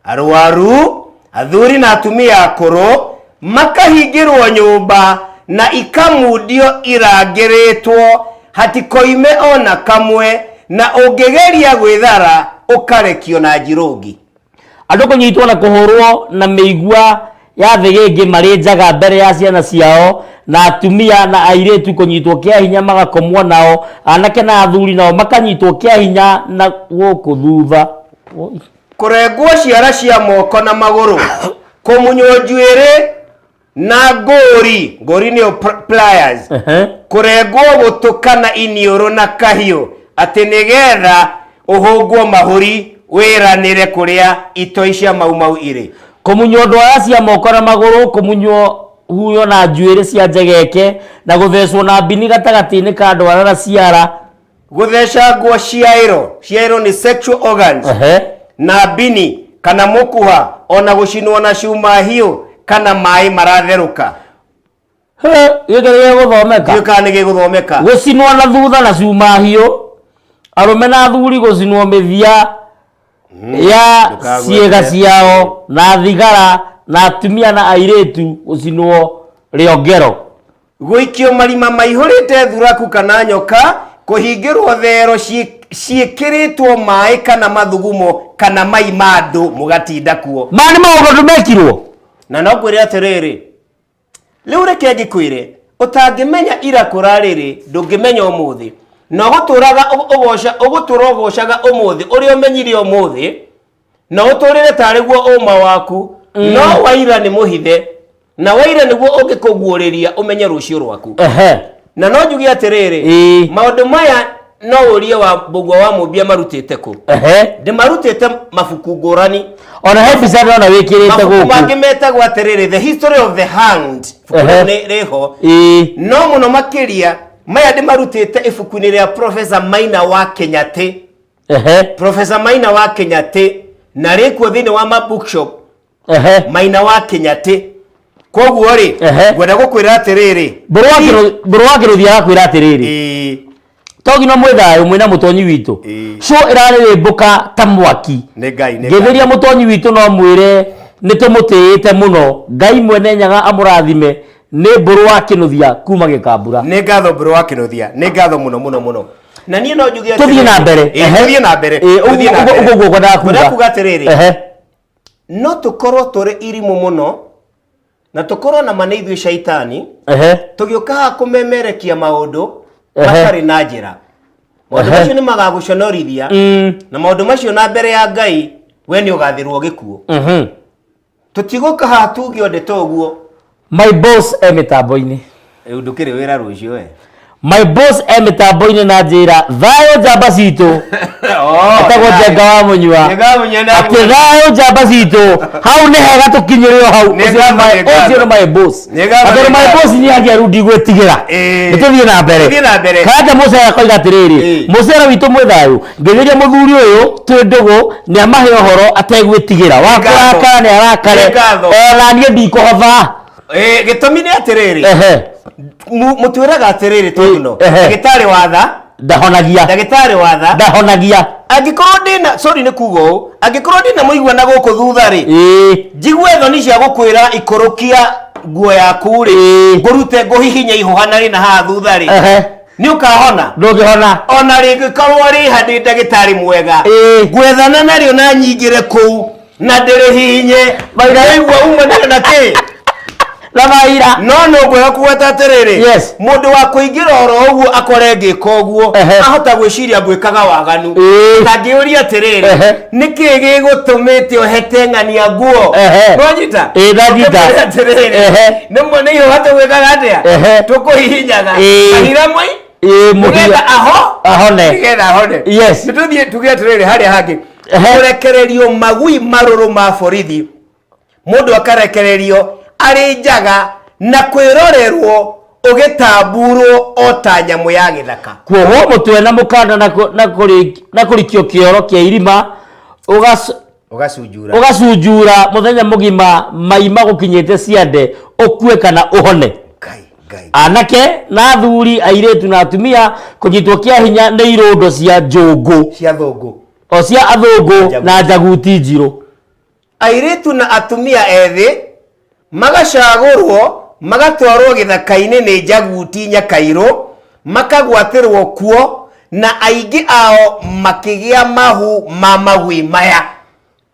arwaru athuri na atumia akũrũ makahingĩrwo nyũmba na ikamundio irangĩrĩtwo hatikoime ona kamwe na ũngĩgeria gwĩthara ũkarekio na njirũngi andũ kũnyitwo na kũhũrwo na mĩigua ya thĩgĩngĩ marĩ njaga mbere ya ciana ciao na atumia na airĩtu kũnyitwo kĩa hinya magakomwo nao anake na athuri nao makanyitwo kĩa hinya na gũkũ thutha kũrengwo ciara cia moko na magũrũ kũmunywo njuĩrĩ na ngũri nĩyo pliers kũrengwo gũtũ kana iniũrũ na kahiũ atĩ nĩgetha ũhũngwo mahũri wĩranĩre kũrĩa itoi cia mau irĩ kũmunywo ndwara cia moko na magũrũ kũmunywo huyo na njuĩrĩ cia njegeke na gũthecwo na mbini gatagatĩ-inĩ ka ndwara na ciara gũthecangwo ciaĩro nĩ sexual organs na mbini kana mũkuha ona gũcinwo na cuma hiũ kana maĩ maratherũka gĩkĩ nĩ gĩgũthomeka gũcinwo na thutha na cuma hiũ arũme na athuri gũcinwo mĩthia ya ciĩga ciao na thigara na atumia na airĩtu gũcinwo rĩongero gũikio marima maihũrĩte thuraku kana nyoka kũhingĩrwo thero ciĩkĩrĩtwo maĩ kana mathugumo kana mai ma andũ mũgatinda kuo ma nĩ maũndũ mekirwo na no kwĩre atĩrĩrĩ rĩu reke ngĩkwĩre ũtangĩmenya ira kũrarĩrĩ ndũngĩmenya ũmũthĩ na ũgũtũra ũgocaga ũmũthĩ ũrĩa ũmenyire ũmũthĩ na ũtũrĩre tarĩ guo ũma waku no waira nĩ mũhithe na waira nĩguo ũngĩkũguũrĩria ũmenye rũciũ rwaku na no njuge atĩrĩrĩ maũndũ maya no ũrie wa Mbũgua wa Mũmbia marutĩte kũ ndĩmarutĩte mabuku ngũrani ona he mbica ndona wĩkĩrĩte gũkũ mabuku mangĩ metagwo atĩrĩrĩ the history of the hanged rĩho no mũno makĩria maya ndĩmarutĩte ibuku-inĩ rĩa Professor Maina wa Kenyatta Professor Maina wa Kenyatta na rĩkuo thĩinĩ wa ma bookshop Maina wa Kenyatta koguo rĩ ngwenda gũkwĩra atĩrĩrĩ mbũrũ wa kĩrũthi agakwĩra atĩrĩrĩ togino mwĩthayũ mwĩna mũtonyi witũ so ĩrarĩrĩmbũka ta mwaki ngĩthĩria mũtonyi witũ no mwĩre nĩ tũmũtĩĩte mũno Ngai mwene nyaga amũrathime nĩ mbũrũ wa kĩnũthia kuma Gĩkambura nĩ ngatho mbũrũ wa kĩnũthia nĩ ngatho mũno na niĩ no njuge tũthiĩ na mbere ũguo ngwendaga kuga atĩrĩrĩ no tũkorwo tũrĩ irimũ mũno na tũkorwo na mana ithuĩ shaitani tũgĩũka kũmemerekia maũndũ matarĩ na njĩra maũndũ macio nĩ magagũconorithia na maũndũ macio na mbere ya Ngai we nĩ ũgathĩrwo gĩkuũ tũtigũka haha tuge ũndũ ta ũguo my boss mĩtambo-inĩ rĩu ndũkĩrĩ wĩra rũciũ we my boss mĩtambo-inĩ na njĩra thayũ njamba citũ atagwo Njenga wa Mũnyua atĩ thayũ njamba citũ hau nĩ hega tũkinyĩre o hau ũcio nĩ my boss atĩ my boss nĩ angĩa rĩu ndigwĩtigĩra nĩ tũthiĩ na mbere Karanja Mũcere akoiga atĩrĩrĩ Mũcere witũ mwĩ thayũ ngĩthĩria mũthuri ũyũ twĩ ndũgũ nĩ amahe ũhoro ategwĩtigĩra wa kũrakara nĩ arakare ona niĩ ndikũhotha gitumi ni atiriri mutwiraga atiriri tuno ndagitari watha ndahonagia angikorwo ndina sorry ni kugo angikorwo ndina muigwa na guku thutha ri njigwe thoni cia gukwira ikorokia nguo yaku ri ngurute nguhihinya ihohana ri na ha thutha ri ni ukahona ndungihona ona ringi korwo ri handi ndagitari mwega gwethana nario na nyingire kuu na ndiri hinye maigwa umana na ki Lamaira no gwega kuweta atiriri mundu wa kuingira oro uguo akore ngika uguo ahota gwiciria ngwikaga waganu tangiuria atiriri niki gigutumite ohete ng'ania nguo nwanyita atiriri nimwe ni hote gwikaga atia tukuhihinyaga kanira moi mugetha ahone nituthie tuge atiriri haria hangi kurekererio magui maruru ma borithi mundu akarekererio ari njaga na kwirorerwo ugitamburwo ota nyamu ya githaka kwoho mutwe na mukanda na kurikio kioro kia irima ugasujura muthenya mugima maima gukinyite ciande ukue kana uhone anake na thuri airetu na atumia kunyitwo kia hinya ni irondo cia njungu cia thungu o cia athungu na njaguti njiru airetu na atumia ethi magacagurwo magatwarwo githaka-ini ni njaguti nyakairo makagwatirwo kuo na aingi ao makigia mahu ma magui maya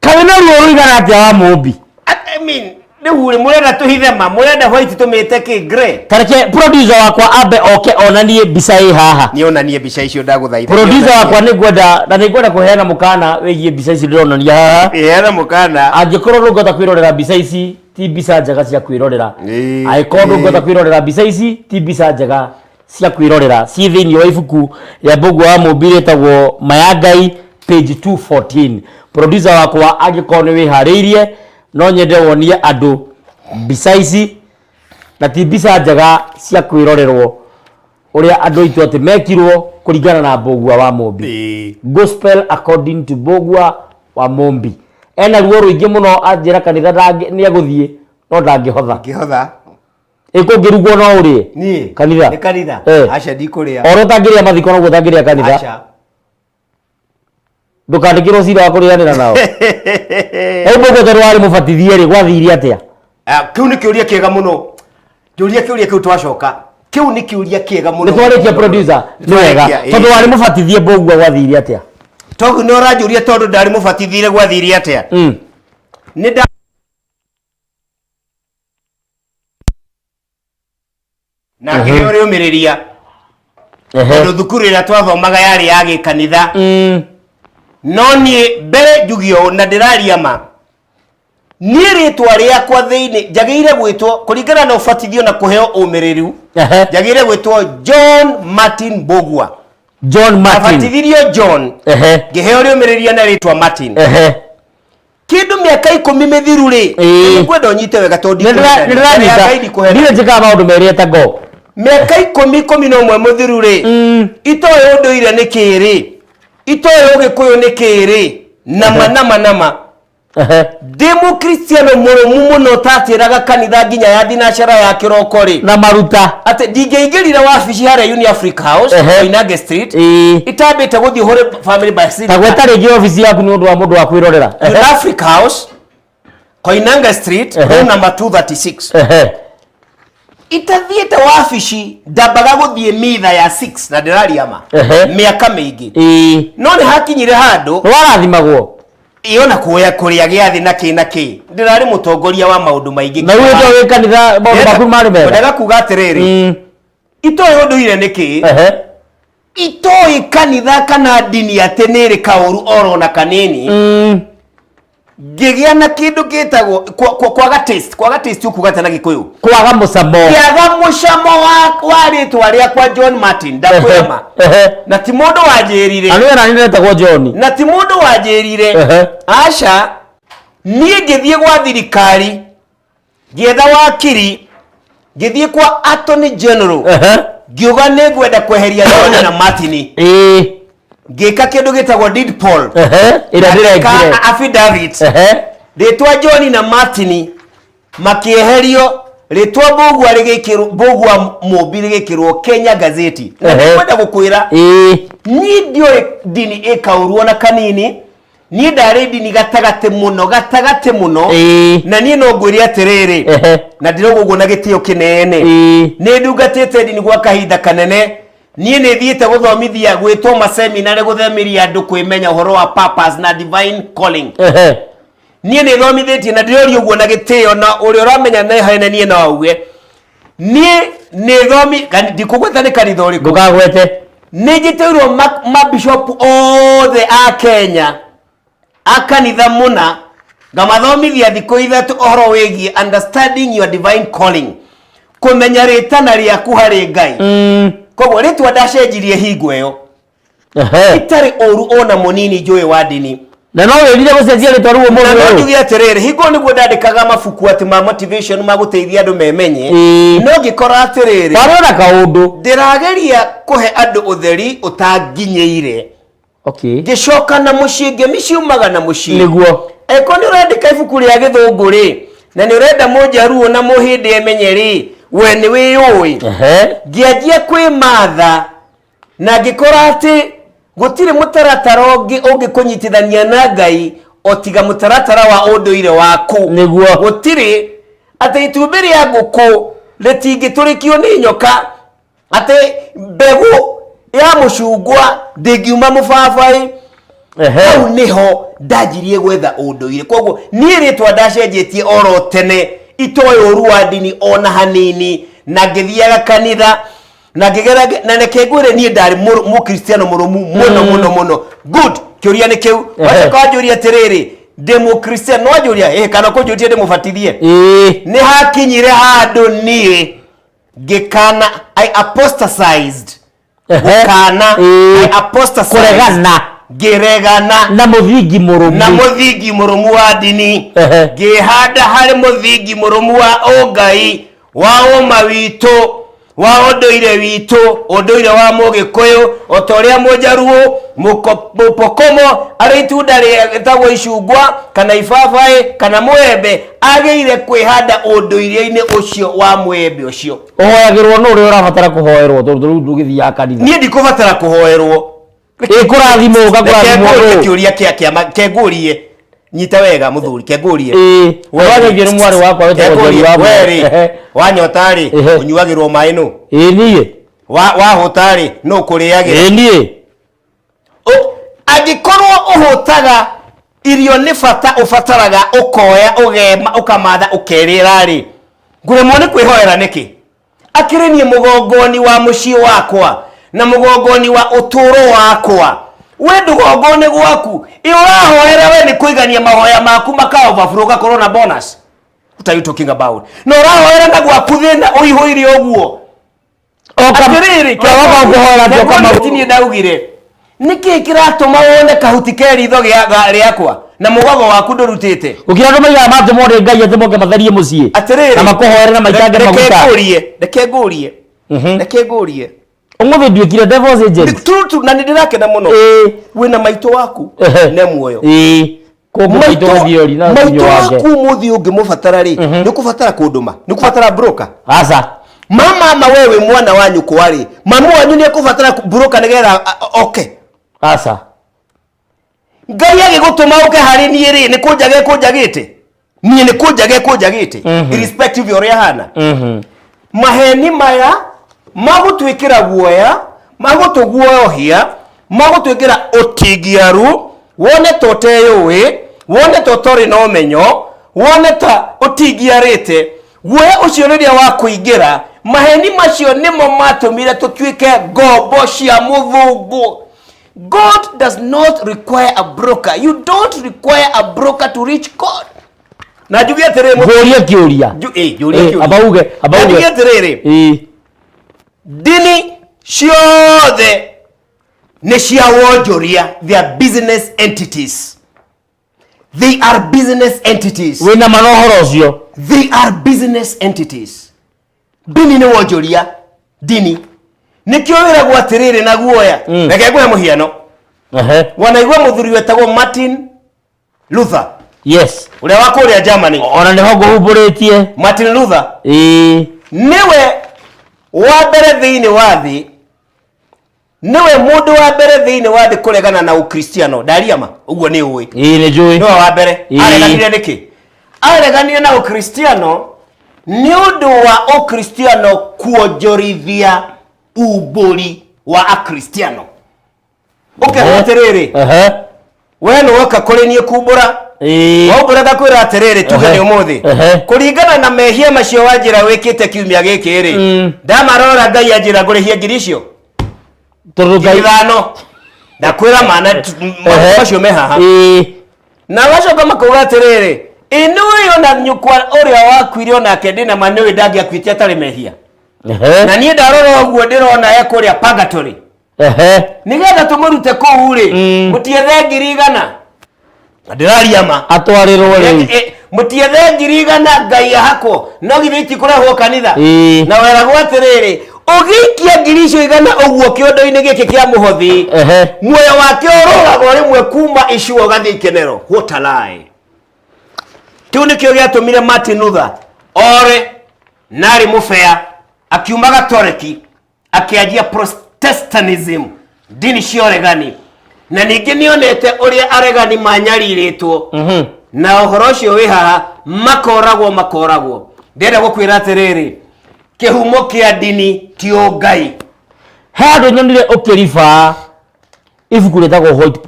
kana ruo rigana atia wa mumbi I mean ni murenda tuhithema murenda white tumite ki grey tareke producer wakwa abe oke onanie mbica ĩ haha ni onanie mbica icio ndaguthaitha producer wakwa ni ngwenda kuheana mukana wigie mbica ici ndironania haha heana mukana angikorwo ndungota kwirorera mbica ici ti mbica njega cia kwirorera aikorwo ndungota kwirorera mbica ici ti mbica njega cia kwirorera ci thiini wa ibuku ya Mbũgua wa Mũmbi ĩtagwo Mayangai page 214 producer wakwa angikorwo ni wihariirie no nyende wonie andu mbica ici na ti mbica njega cia kwirorerwo uria andu itu ati mekirwo kuringana na Mbũgua wa Mũmbi gospel according to Mbũgua wa Mũmbi ena ruo ruingi muno anjira kanitha ni aguthie no ndangihotha ikungirugwo no uri ni kanitha acha ndikuria oro tangiria mathiko no gutangiria kanitha acha ndukandikirwo cira wa kurianira nao Mbũgua tondũ wari mubatithie ri gwathire atia kiu ni kiuria kiega muno kiuria kiu twacoka kiu ni kiuria kiega muno ni twarikia producer ni wega tondũ wari mubatithie Mbũgua gwathire atia togu no rajuria tondu ndari mubatithire gwathire atia ni na ngiheo riumiriria ndo thukuru ira twathomaga yari ya gikanitha no ni mbere jugio na ndiraria ma ni ritwa riakwa thiini njagire gwitwo kuringana na ubatithio na kuheo umiriru njagire gwitwo John Martin Mbũgua abatithirio John ngiheo riumiriria na ritwa Martin kindu miaka 10 mithiru ri ngwenda unyite wega tondi ndire njika maundu meri etago miaka 11 muthiru ri itoe unduire ni kiri itoe ugikuyu ni kiri nama demo Cristiano murumu muno tatiraga kanitha nginya ya dinashara ya kiroko ri na maruta ate ndingeingirira wabici hare Uni Africa House Koinange Street itambite guthi hore family by street tagweta rigi office yaku ni undu wa mundu wa kwirorera Uni Africa House Koinange Street room number 236 itathiete wabici ndambaga guthie mitha ya 6 na ndiraria ma miaka mingi no ni hakinyire handu warathimagwo iona kuya kuria giathi na ki ndirari mutongoria wa maundu maingi na wewe we kanitha maundu maku mari mega ndaga kuga atiriri itoe unduire niki itoe kanitha kana dini ya tenere kauru oro na kanini gigia na kindu gitagwo kwaga taste ukugata na gikuyu kwaga mucamo wa ritwa riakwa John Martin ndakwema na ti mundu wanjirire anwera nini etagwo John na ti mundu wanjirire acha nie ngithie gwa thirikari gietha wakiri ngithie kwa Attorney General ngiuga ni ngwenda kweheria John na Martin ngika kindu gitagwo deed poll ira affidavit ritwa John na Martin makieherio ritwa Mbugua rigikirwo Mbugua Mũmbi rigikirwo Kenya Gazeti na kwenda gukwira ni ndio dini ikaurwo na kanini ni ndari dini gatagate muno na ni no ngwiri atiriri na ndirogugo na gitio kinene ni ndugatete dini gwa kahinda kanene ni thiete guthomithia gwitwo maseminari guthemiria andu kwimenya uhoro wa purpose na divine calling ni thomithitie na ndirorio guo na gitio na uri uramenya na haina ni na auge ni thomi kandi ndikugweta ni kanitha uriku ndugagwete ni giteirwo mabishop othe a Kenya akanitha muna ngamathomithia thikũ ithatu ohoro wĩgie understanding your divine calling kumenya ritana riaku harĩ Ngai koguo ritwa ndacenjirie hingo ĩyo itarĩ ũru ona mũnini njũĩ wa dini na no wĩrire gũcenjia ritwa rĩu mũndũ na ndugi atĩrĩrĩ hingo nĩguo ndandĩkaga mabuku atĩ ma motivation ma gũteithia andũ memenye no ngĩkora atĩrĩrĩ warona kaũndũ ndĩrageria kũhe andũ ũtheri ũtanginyĩire ngicoka na muciĩ ngĩmiciumaga na muciĩ niguo eko ni urandika ibuku ria githungu ri na ni urenda Mũjaruo na Mũhĩndĩ emenye ri we ni wĩyũĩ ngianjia kwĩmatha na ngĩkora atĩ gũtirĩ mũtaratara ũngĩkũnyitithania na Ngai otiga mũtaratara wa ũndũire waku niguo gũtirĩ atĩ itumbĩ rĩa ngũkũ rĩtingĩtũrĩkio nĩ nyoka atĩ mbegũ ya mucungwa ndingiuma mubabai au niho ndajirie gwetha unduire koguo ni ritwa ndacenjetie oro tene itoy ũru wa dini ona hanini na ngithiaga kanitha na ngigera na nekegwire ni ndari mu Kristiano murumu muno good kiuria ni kiu wacha kwajuria tiriri demo Kristiano no ajuria kana kujuria demo fatithie ni hakinyire handu ni ngikana I apostatized kana I apostasized kuregana giregana na muthingi murumu wa dini gihanda hari muthingi murumu wa Ngai wa uma witũ wa ũndũire witũ ũndũire wa Mũgĩkũyũ otoria Mũjaruo Mũpokomo ari itunda rĩtagwo icungwa kana ibabai kana mwembe agĩire kwĩhanda ũndũire-inĩ ũcio wa mwembe ũcio ũhoyagĩrwo no ũrĩa ũrabatara kũhoerwo tondũ ndũgĩthiaga kanitha niĩ ndikũbatara kũhoerwo kũrathimwo ũgakũrathimwo kĩũria kengũrie nyita wega muthuri kengũrie wagĩire mwarĩ wakwa wetagwo wanyota rĩ unyuagĩrwo maĩ nũ niĩ wahũta rĩ no kũrĩagĩra niĩ angĩkorwo ũhũtaga irio nĩ bata ũbataraga ũkoya ũgema ũkamatha ũkerĩra rĩ ngũremwo nĩ kwĩhoera nĩkĩ akĩrĩ niĩ mũgongoni wa mũciĩ wakwa na mũgongoni wa ũtũũro wakwa we ndũgongoni gwaku ũrahoera we nĩ kũigania mahoya maku maka overflow gakorwo na bonus what are you talking about no ũrahoera na gwaku thĩna ũihũire ũguo akĩrĩrĩ kĩrĩa ndaugire niki kiratuma wone kahuti keritho riakwa na mugogo waku ndurutite ukira ndo maiga matu mode Ngai ate moke matherie mucie na makohoere na maitange maguta ndeke ngurie umuthi nduikire devil's agent tu na ndirakena muno wina maito waku ne muoyo koguo maito thiori na maito waku muthi ungimubatara ri nikubatara kunduma nikubatara broker asa mama wewe mwana wanyu kwari mamu wanyu ni kubatara broker nigetha okay asa Ngai agigutuma uke hari ni ri ni kunjagite ni kunjagite irrespective ya uria hana maheni maya magutwikira guoya magutuguohia magutwikira utingiaru wone toteyuwi wone totori no menyo wone ta utingiarite guoya ucio riria wa kuingira maheni macio nimo matumire tutwike ngombo cia muthungu. God does not require a broker. You don't require a broker to reach God. Na jugia tere mo. Julia kiuria. Abauge. Jugia tere. Dini ciothe ni cia wonjoria. They are business entities. They are business entities. Wina manohoro ucio. They are business entities. Dini ni wonjoria. Dini nikio wira gwa tiriri na guoya reke gwe muhiano wanaigwa muthuri wetagwo Martin Luther Yes. Ule wako ule Germany. Ona ni hogo huburetie. Martin Luther. Niwe wa mbere thiini wa thi. Niwe mundu wa mbere thiini wa thi kuregana na ukristiano. Dariama uguo ni uwi. Ni jui. No wa mbere. Areganire niki? Areganire na ukristiano ni undu wa ukristiano kuonjorithia uburi wa akristiano. Atiriri. We no woka kuri nie kumbura. Waubura gakwira atiriri tuge ni umuthi. Kuringana na mehia macio wanjira wikite kiumia giki ri. Ndamarora Ngai anjira ngurihia ngiri icio. Turugai ithano. Ndakwira mana macio mehaha. Na wacoka makuga atiriri. Inu yo na nyukwa uria wakwire onake ndina maniwe ndangi akwite atari mehia. Na nie ndarora uguo ndirona ekuria purgatory. Nigetha tumurute kuu ri mutiethe ngiri igana ndirariama atwarirwo ri mutiethe ngiri igana Ngai hako no githiti kurehwo kanitha na wera gwatiriri ugikia ngiri icio igana uguo kiondo-ini giki kia muhothi muoyo wake urugagwo rimwe kuma icuo gathi ikenero what a lie. Kiu nikio giatumire Martin Luther ore nari mufea akiumaga Toreki akiajia Protestantism dini cio regani na ningi nionete uria aregani manyariritwo na uhoro ucio wi haha makoragwo ndenda gukwira atiriri kihumo kia dini ti Ngai handu nyonire ukirifa ibuku ritagwo White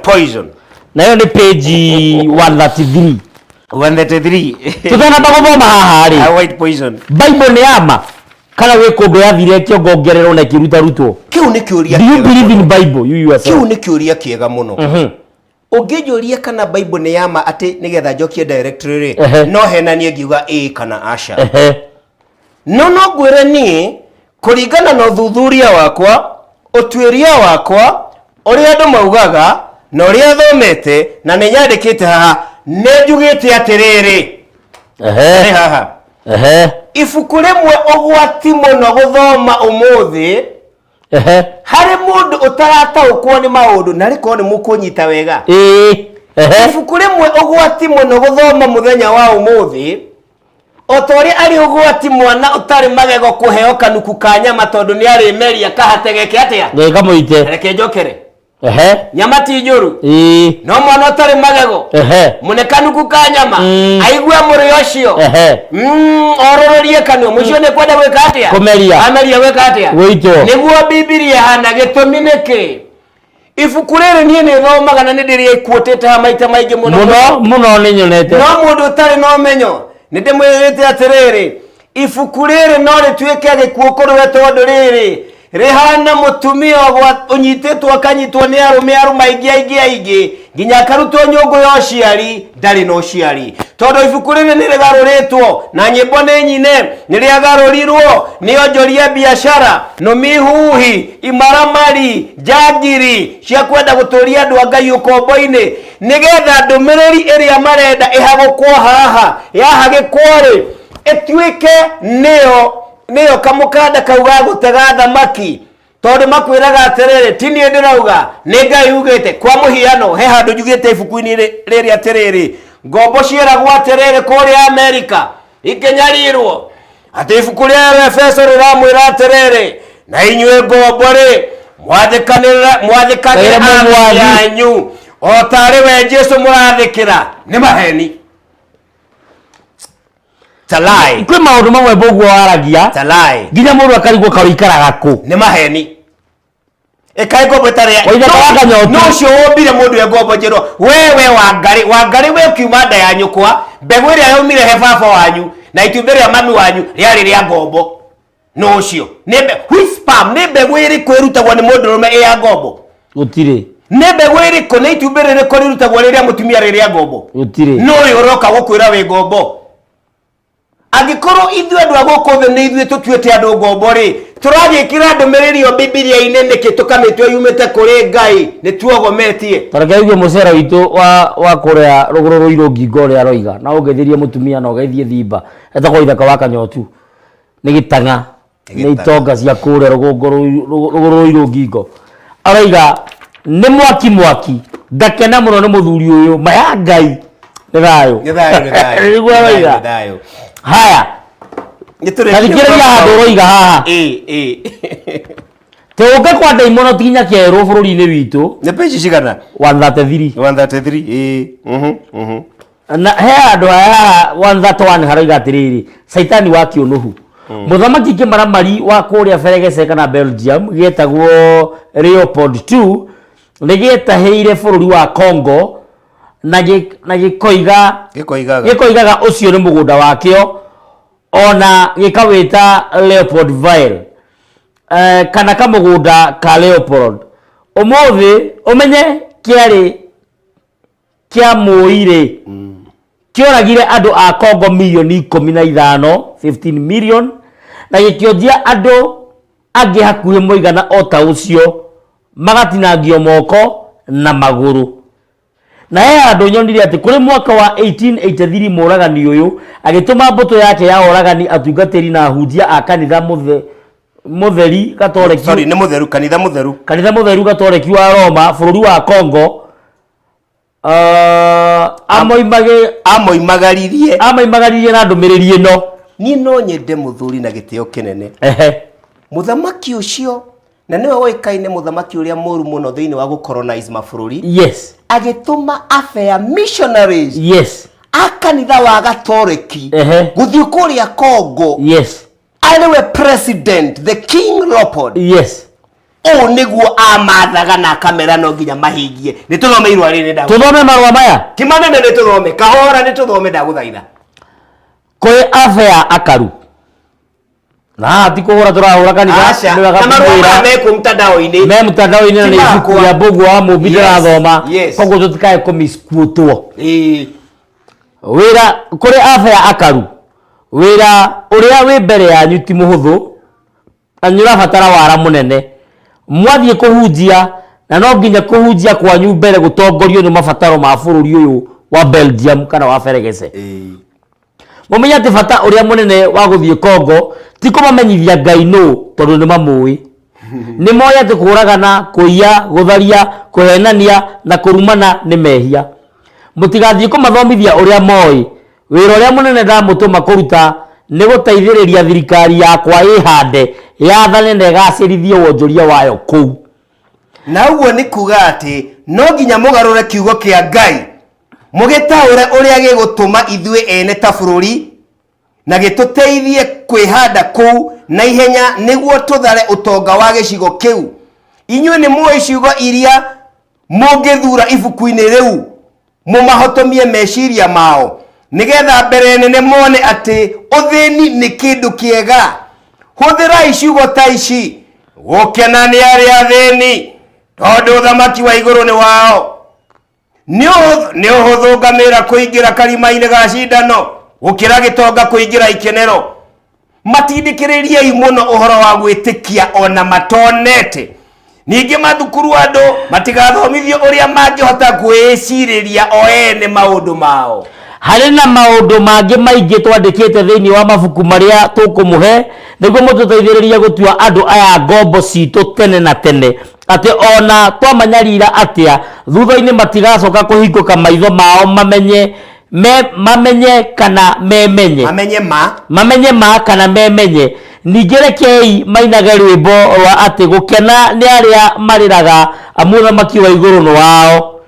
Poison nayo ni page 133 tutana bagothoma haha ri White Poison Bible ni ama kana we kundu yathire kiongongerero na kiruta rutwo kiu ni kiuria do you believe in Bible you yourself kiu ni kiuria kiega muno ungijuria kana Bible ni yama ati nigetha njokie directory no henanie ngiuga kana asha no gwire ni kuringana na thuthuria wakwa utwiria wakwa uria andu maugaga na uria thomete na ninyandikite haha ne njugite atiriri haha ibuku rimwe ugwati muno guthoma umuthi hari mundu utarataukwo ni maundu na riko ni mukunyita wega ibuku rimwe ugwati muno guthoma muthenya wa umuthi otori ari ugwati mwana utari magego kuheo kanuku ka nyama tondu ni ari meria kahategeke atia ngeka muite reke njokere nyama ti njuru no mwana utari magego mune kanuku ka nyama aigua muri ucio orororie kanu mucio ne kwenda gwika atia kumeria ameria gwika atia wito niguo Biblia hana gitumi niki ibuku riri nie ni thomaga na ndiri quotate ha maita maingi muno ni nyonete no mundu utari no menyo ndimwirite atiriri ibuku riri no rituike gikuo kurwe tondu riri rihana mutumia gwa unyitetwo akanyitwo ni arume aingi nginya karutwo nyungu ya uciari ndari no uciari tondu ibuku riri ni rigaruritwo na nyimbo ni nyine ni riagarurirwo ni onjoria biashara no mihuhi imaramari jagiri cia kwenda guturia andu Ngai ukombo-ini nigetha ndumiriri iria marenda ihagukwo haha yahagikwori etuike niyo kamukanda kauga gutega thamaki tondu makwiraga atiriri tini ndirauga ni Ngai ugite kwa muhiano he handu njugite ibuku-ini riri atiriri ngombo ciiragwo atiriri kuri America ikenyarirwo ati ibuku ria Efeso riramwira atiriri na inyue ngombo ri mwathikanire yanyu otari we Jesu murathikira ni maheni talai kwi maundu mamwe boguo waragia talai nginya mundu akarigwo karuikaraga ku ni maheni ekai ngombo tare no cio wombire mundu e ngombo njiro wewe wangari we kiuma nda ya nyukwa mbegu iria yaumire he baba wanyu na itumbe ria mami wanyu riari ria ngombo no cio ni spam ni mbegu iri kwirutagwo ni mundu rume ya ngombo gutire ni mbegu iri ko ni itumbe ri kwirutagwo riria mutumia riria ngombo gutire no yoroka gukwira we ngombo agikorwo ithuĩ andũ agũkũ thĩ nĩ ithuĩ tũtuĩte andũ ngombo rĩ tũragĩkĩra ndũmĩrĩri o Biblia-inĩ nĩkĩ tũkamĩtua yumĩte kũrĩ Ngai nĩ tuogometie tareke mũcera witũ wa kũrĩa rũgũrũ rũirũ ngingo ũrĩa roiga na ũgeithirie mũtumia na ũgeithie thimba etagwo ithaka wa Kanyotu nĩ gĩtanga nĩ itonga cia kũrĩa rũgũrũ rũirũ ngingo aroiga nĩ mwaki ngakena muno ni muthuri uyu maya ngai ni thayo haya Kathikĩrĩria handũ ũroiga haha tũke kwa Ndaimono tinya kĩerũ bũrũri-inĩ witũ nĩ page cigana 133 na he andũ aya 131 haroiga atĩrĩrĩ Saitani wa Kĩũnũhu mũthamaki kĩmaramari wa kũrĩa Feregece kana Belgium gĩtagwo Leopold II nĩgĩetahĩire bũrũri wa Congo na gĩkoigaga ũcio nĩ mũgũnda wakĩo ona gĩkawĩta Leopoldville kana kamũgũnda ka Leopold ũmũthĩ ũmenye kĩarĩ kĩa mũire kĩoragire andũ a Congo milioni 15 15 million na gĩkĩonjia andũ angĩ hakuhĩ mũigana o ta ũcio magatinangio moko na magũrũ na he andũ nyonire atĩ kũrĩ mwaka wa 1883 mũragani ũyũ agĩtũma mbũtũ yake ya oragani atungatĩri na ahunjia a kanitha mũtheri gatoreki nĩ mũtheru kanitha mũtheru gatoreki wa Roma bũrũri wa Congo amoimagaririe na ndũmĩrĩri ĩno niĩ no nyende mũthuri na gĩtĩo kĩnene mũthamaki ũcio na nĩwe woĩkaine mũthamaki ũrĩa mũru mũno thĩinĩ wa gũcolonize mabũrũri yes agĩtũma affair missionaries yes a kanitha wa gatoreki gũthiĩ kũrĩa Congo yes ariwe president the King Leopold yes nĩguo amathaga na kamera no nginya mahingie nĩ tũthome irũa rĩrĩ ndagu tũthome marũa maya ti manene nĩ tũthome kahora nĩ tũthome ndagũthaitha kwĩ affair akaru na ti kũhũra tũrahũra kanitha na marũa me mtandao-inĩ na nĩ ibuku rĩa Mbũgua wa Mũmbi ndĩrathoma koguo tũtikae kũmisquotwo wĩra kũrĩ affair akaru wĩra ũrĩa wĩ mbere yanyu ti mũhũthũ na nĩ ũrabatara wara mũnene mwathiĩ kũhunjia na no nginya kũhunjia kwanyu mbere gũtongorio nĩ mabataro ma bũrũri ũyũ wa Belgium kana wa Feregece mũmenye atĩ bata ũrĩa mũnene wa gũthiĩ Congo ti kũmamenyithia Ngai nũ tondũ nĩ mamũĩ nĩ moĩ atĩ kũragana kũiya gũtharia kũhenania na kũrumana nĩ mehia mũtigathiĩ kũmathomithia ũrĩa moĩ wĩra ũrĩa mũnene ndamũtũma kũruta nĩ gũteithĩrĩria thirikari yakwa ĩhande yathane na ĩgacĩrithie wonjoria wayo kũu na ũguo nĩ kuga atĩ no nginya mũgarũre kiugo kĩa Ngai mũgĩtaũre ũrĩa gĩgũtũma ithuĩ ene ta bũrũri na gĩtũteithie kwĩhanda kũu na ihenya nĩguo tũthare ũtonga wa gĩcigo kĩu inyuĩ nĩ mũĩ ciugo iria mũngĩthura ibuku-inĩ rĩu mũmahotomie meciria mao nigetha mbere nene mone atĩ ũthĩni nĩ kĩndũ kĩega hũthĩrai ciugo ta ici gũkena nĩ arĩa athĩni tondũ ũthamaki wa igũrũ nĩ wao nĩ ũhũthũ ngamĩra kũingĩra karima-inĩ ga cindano gũkĩra gĩtonga kũingĩra ikenero matindĩkĩrĩriei mũno ũhoro wa gwĩtĩkia ona matonete ningĩ mathukuru andũ matigathomithio ũrĩa mangĩhota gwĩcirĩria o ene maũndũ mao harĩ na maũndũ mangĩ maingĩ twandĩkĩte thĩinĩ wa mabuku marĩa tũkũmũhe nĩguo mũtũteithĩrĩrie gũtua andũ aya ngombo citũ tene na tene atĩ ona twamanyarira atĩa thutha-inĩ matigacoka kũhingũka maitho mao mamenye kana memenye ningĩ rekei mainage rwĩmbo rwa atĩ gũkena nĩ arĩa marĩraga mũthamaki wa igũrũ nĩ wao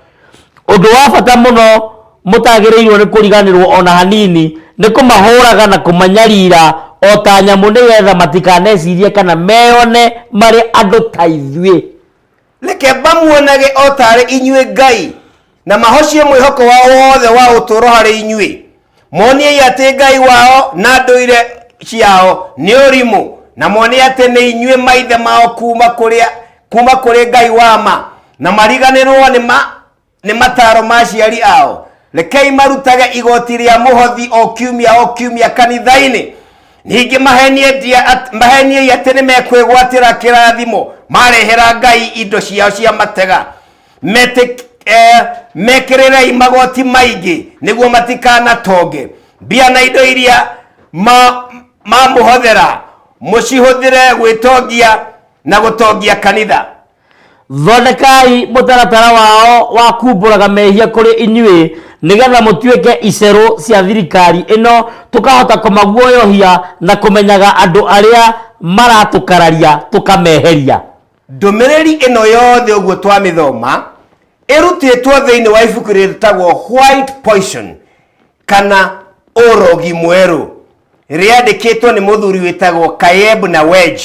ũndũ wa bata mũno mũtagĩrĩirwo nĩ kũriganĩrwo ona hanini nĩ kũmahũraga na kũmanyarira o ta nyamũ nĩgetha matikanecirie kana meyone marĩ andũ ta ithuĩ reke bamuonage o tarĩ inyuĩ Ngai na mahocie mwĩhoko wao wothe wa ũtũũro harĩ inyuĩ moniei atĩ Ngai wao na ndũire ciao nĩ ũrimũ na monie atĩ nĩ inyuĩ maithe mao kuma kũrĩ Ngai wa ma na mariganĩrwo nĩ mataro ma aciari ao rekei marutage igoti rĩa mũhothi o kiumia kanitha-inĩ ningĩ maheniei atĩ nĩ mekwĩgwatĩra kĩrathimo marehera Ngai indo ciao cia matega mekĩrĩrei magoti maingĩ nĩguo matikanatonge mbia na indo iria mamũhothera mũcihũthĩre gwĩtongia na gũtongia kanitha thondekai mutaratara wao wa kumburaga mehia kuri inyuĩ nigetha mutuike icero cia thirikari ino tukahota kumaguoyohia na kumenyaga andu aria maratukararia tukameheria. Ndumiriri ino yothe uguo twamithoma irutitwo thiini wa ibuku ritagwo White Poison kana Urogi Mweru, riandikitwo ni muthuri witagwo Kayeb na Wedge,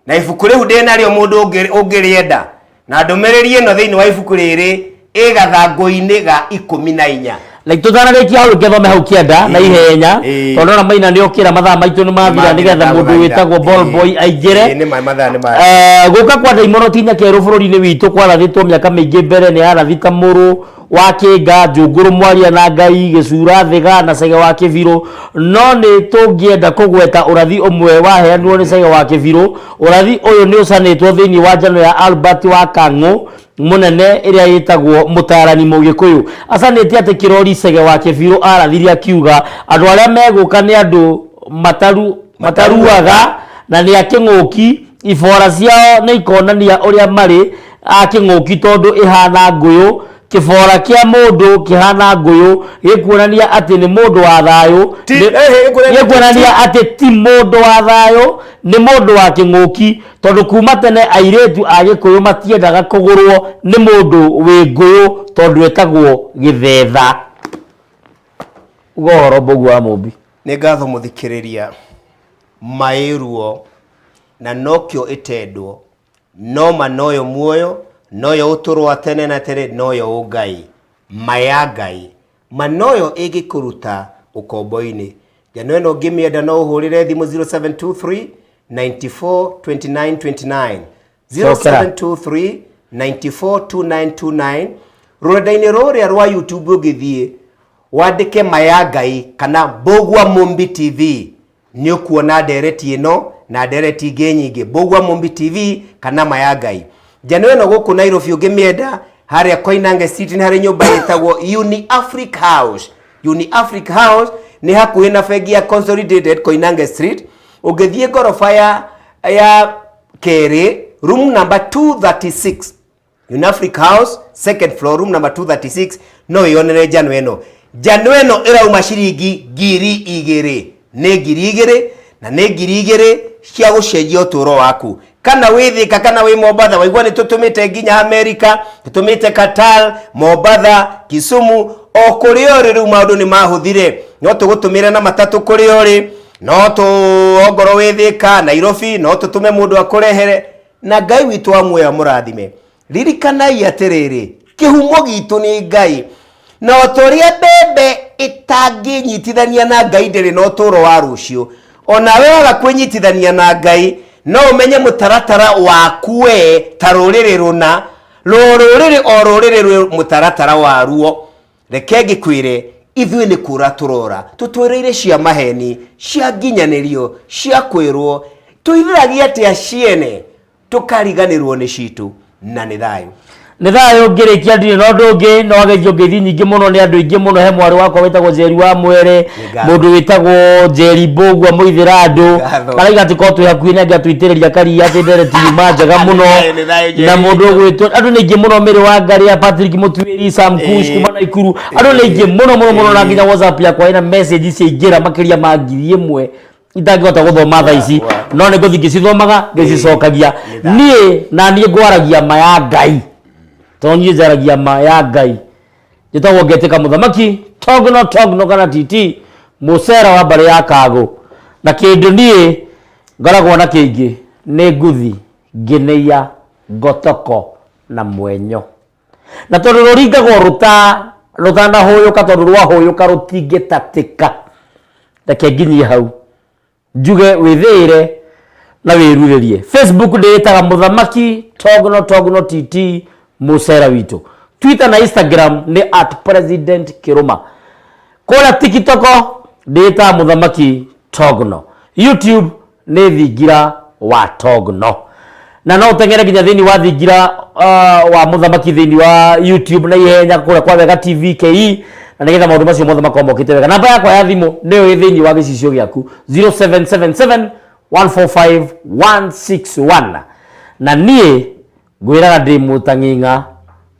na ibuku riu ndinario mundu ungirienda, na ndumiriri ino thiini wa ibuku riri igathangu-ini ga 14. Like tutanarikia hau ngethome hau kienda na ihenya tondu na maina ni okira mathaa maitu ni mathira nigetha mundu witagwo ball boy aingire guka kwa Daimono tinya keru bururi-ini witu kwarathitwo miaka mingi mbere ni arathita muru wa Kinga, Njunguru Mwaria na Ngai, Gicura Thiga na Cege wa Kibiru, no ni tungienda kugweta urathi umwe waheanirwo ni Cege wa Kibiru. Urathi uyu ni ucanitwo thiini wa njano ya Albert wa Kang'u munene iria yitagwo Mutarani Mugikuyu. Acanite ati kirori Cege wa Kibiru arathiria kiuga andu aria meguka ni andu mataruaga na ni aking'uki, ibora ciao ni ikonania uria mari aking'uki tondu ihana nguyu. Kibora kia mundu kihana nguyu gikuonania ati ni mundu wa thayu, gikuonania ati ti mundu wa thayu, ni mundu wa king'uki tondu kuma tene airetu a Gikuyu matiendaga kugurwo ni mundu wi nguyu tondu etagwo githetha. Goro bogu wa Mobi ni ngatho muthikiriria mairuo na nokyo itendwo no manoyo muoyo noyo uturwa tene na tere noyo ugai maya ngai manoyo igikuruta ukombo-ini. Jano eno ngimienda no uhurire thimu 0723 94 29 29 0723 94 2929. Rurenda-ini ruria rwa YouTube ugithie wandike maya ngai kana Mbugua Mumbi TV ni ukuona ndereti ino na ndereti ingi nyingi Mbugua Mumbi TV kana maya ngai. Jano eno guku Nairobi ungimienda haria Koinange Street ni hari nyumba yetagwo Uni Africa House. Uni Africa House ni hakuhi na bengi ya Consolidated Koinange Street. Ugithie gorofa ya keri room number 236. Uni Africa House second floor room number 236 no yonere jano eno. Jano eno irauma ciringi 2,000 ni 2,000 na ni 2,000 cia gucenjia uturo waku. Kana withika kana wi Mombasa waigua ni tutumite nginya America, tutumite Qatar, Mombasa, Kisumu, o kuri ori riu maundu ni mahuthire. No tugutumire na matatu kuri ori, no tu ongoro withika Nairobi, no tutume mundu akurehere na Ngai witu amwe amurathime. Ririkanai atiriri kihumo gitu ni Ngai. Na otoria bebe itanginyitithania na Ngai ndiri no turo wa rucio. Ona wewe kwinyitithania na Ngai no umenye mutaratara waku we tarurire runa rurire o rurire mutaratara waruo. Reke ngikwire ithui ni kura turora tutwereire cia maheni cia nginyanirio cia kwirwo tuithiragia atia ciene tukariganirwo ni citu na ni thayu. Ni thayu ngirikia ndire no ndungi no agethio ngithi nyingi muno ni andu ingi muno he mwari wakwa witagwo Njeri wa Mwere, mundu witagwo Njeri Mbugua muithira andu araiga ati ko twi hakuhi na ngia twitiriria karia ati ndereti ma njega muno na mundu gwitwo andu ni ingi muno Miri wa Ngaria, Patrick Mutwiri, Sam Kush kuma Naikuru, andu ni ingi muno na nginya WhatsApp yakwa ina message ciingira makiria ma 1,000 itangihota guthoma thaa ici no ni nguthi ngicithomaga ngicicokagia nie ngwaragia maya Ngai tonyi jaragia maya Ngai jitagwo Ngetika Muthamaki Togno kana TT Musera wa Mbare ya Kago na kindu nie ngaragwo na kingi ni nguthi ngineia ngotoko na mwenyo na tondu ruringagwo rutana huyuka tondu rwa huyuka rutingitatika reke nginyie hau njuge withire na wiruririe. Facebook nditaga Muthamaki Togno TT Musera witu. Twitter na Instagram ni @President Kiruma. Kora TikTok ndita Muthamaki Togno. YouTube ni Thingira wa Togno. Na no tengere nginya thini wa Thingira wa Muthamaki thini wa YouTube na ihenya kura kwa Wega TV KE na nigetha maundu macio mothe makombokite wega. Namba yakwa ya thimu niyo thini wa gicicio giaku 0777 145 161 na nie ngwiraga ndi mutanginga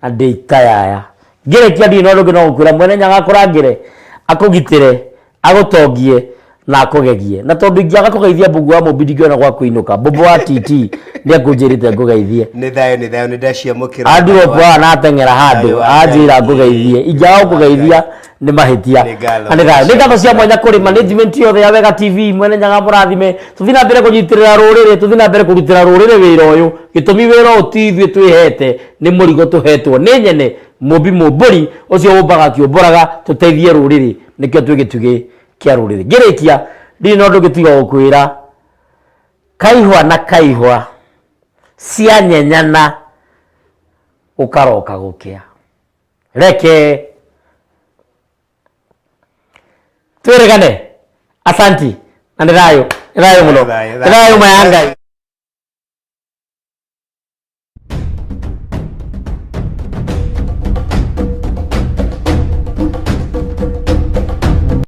na ndi tayaya ngire kia ndi no ndu no kwira mwene nyaga kurangire akugitire agutongie na akugegie na tondu ingiaga kugeithia Mbũgua wa Mũmbi ndingiona gwa kuinuka Bobo wa TT ni akunjirite ngugeithie ni thayo ni ndaciamukira andu kwa na atengera handu anjira ngugeithie ingiaga kugeithia ni mahitia ni ngatho cia mwanya kuri management yothe ya Wega TV mwene nyaga mũrathime tuthina mbere kunyitirira ruriri tuthina mbere kurutira ruriri wira uyu gitumi wira utithwe twihete ni murigo tuhetwo ni nyene Mũmbi Mũmbũri ucio umbaga kiumboraga tuteithie ruriri nikio twigitugi kia ruriri ngirikia ndi no ndu gitiga gukwira kaihwa na kaihwa cia nyenyana ukaroka gukia reke turegane asanti na ndirayo muno mayanga